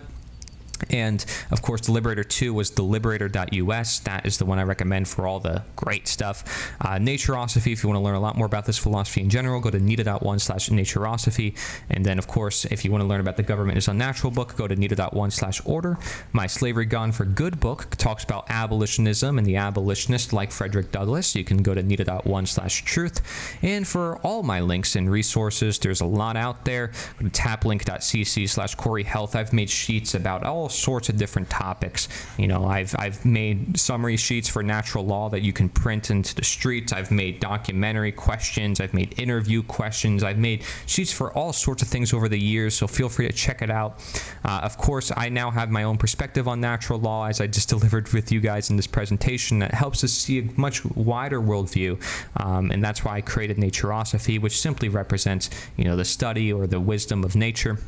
And of course, the Liberator 2 was deliberator.us. That is the one I recommend for all the great stuff. Naturosophy, if you want to learn a lot more about this philosophy in general, go to nita.one/naturosophy. And then, of course, if you want to learn about the Government is Unnatural book, go to nita.one/order. My Slavery Gone for Good book talks about abolitionism and the abolitionist like Frederick Douglass. You can go to nita.one/truth. And for all my links and resources, there's a lot out there. Go to taplink.cc/CoryHealth. I've made sheets about all all sorts of different topics. You know, I've made summary sheets for natural law that you can print into the streets. I've made documentary questions. I've made interview questions. I've made sheets for all sorts of things over the years, so feel free to check it out. Of course, I now have my own perspective on natural law, as I just delivered with you guys in this presentation, that helps us see a much wider worldview, and that's why I created Naturosophy, which simply represents, you know, the study or the wisdom of nature,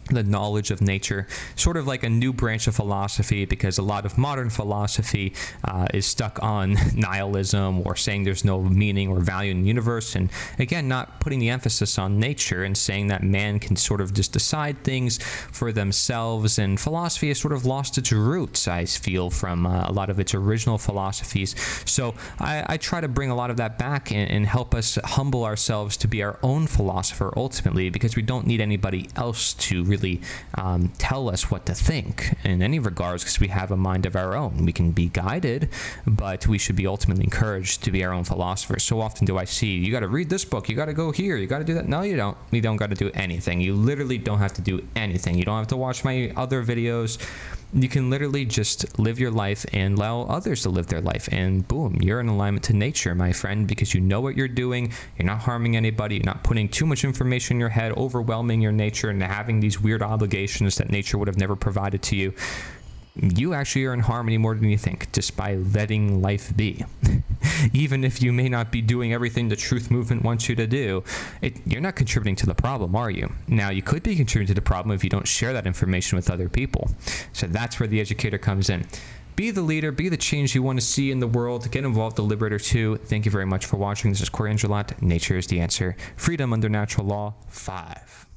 the knowledge of nature, sort of like a new branch of philosophy, because a lot of modern philosophy is stuck on nihilism or saying there's no meaning or value in the universe, and again, not putting the emphasis on nature and saying that man can sort of just decide things for themselves. And philosophy has sort of lost its roots, I feel, from a lot of its original philosophies. So I try to bring a lot of that back and help us humble ourselves to be our own philosopher ultimately, because we don't need anybody else to really tell us what to think in any regards, because we have a mind of our own. We can be guided, but we should be ultimately encouraged to be our own philosophers. So often do I see, you got to read this book, you got to go here, you got to do that. No, you don't. You don't got to do anything. You literally don't have to do anything. You don't have to watch my other videos. You can literally just live your life and allow others to live their life, and boom, you're in alignment to nature, my friend, because you know what you're doing. You're not harming anybody. You're not putting too much information in your head, overwhelming your nature and having these weird obligations that nature would have never provided to you. You actually are in harmony more than you think, just by letting life be. Even if you may not be doing everything the truth movement wants you to do, you're not contributing to the problem, are you? Now, you could be contributing to the problem if you don't share that information with other people. So that's where the educator comes in. Be the leader, be the change you want to see in the world. Get involved, the Liberator too. Thank you very much for watching. This is Cory Endrulat. Nature is the answer. Freedom under natural law 5.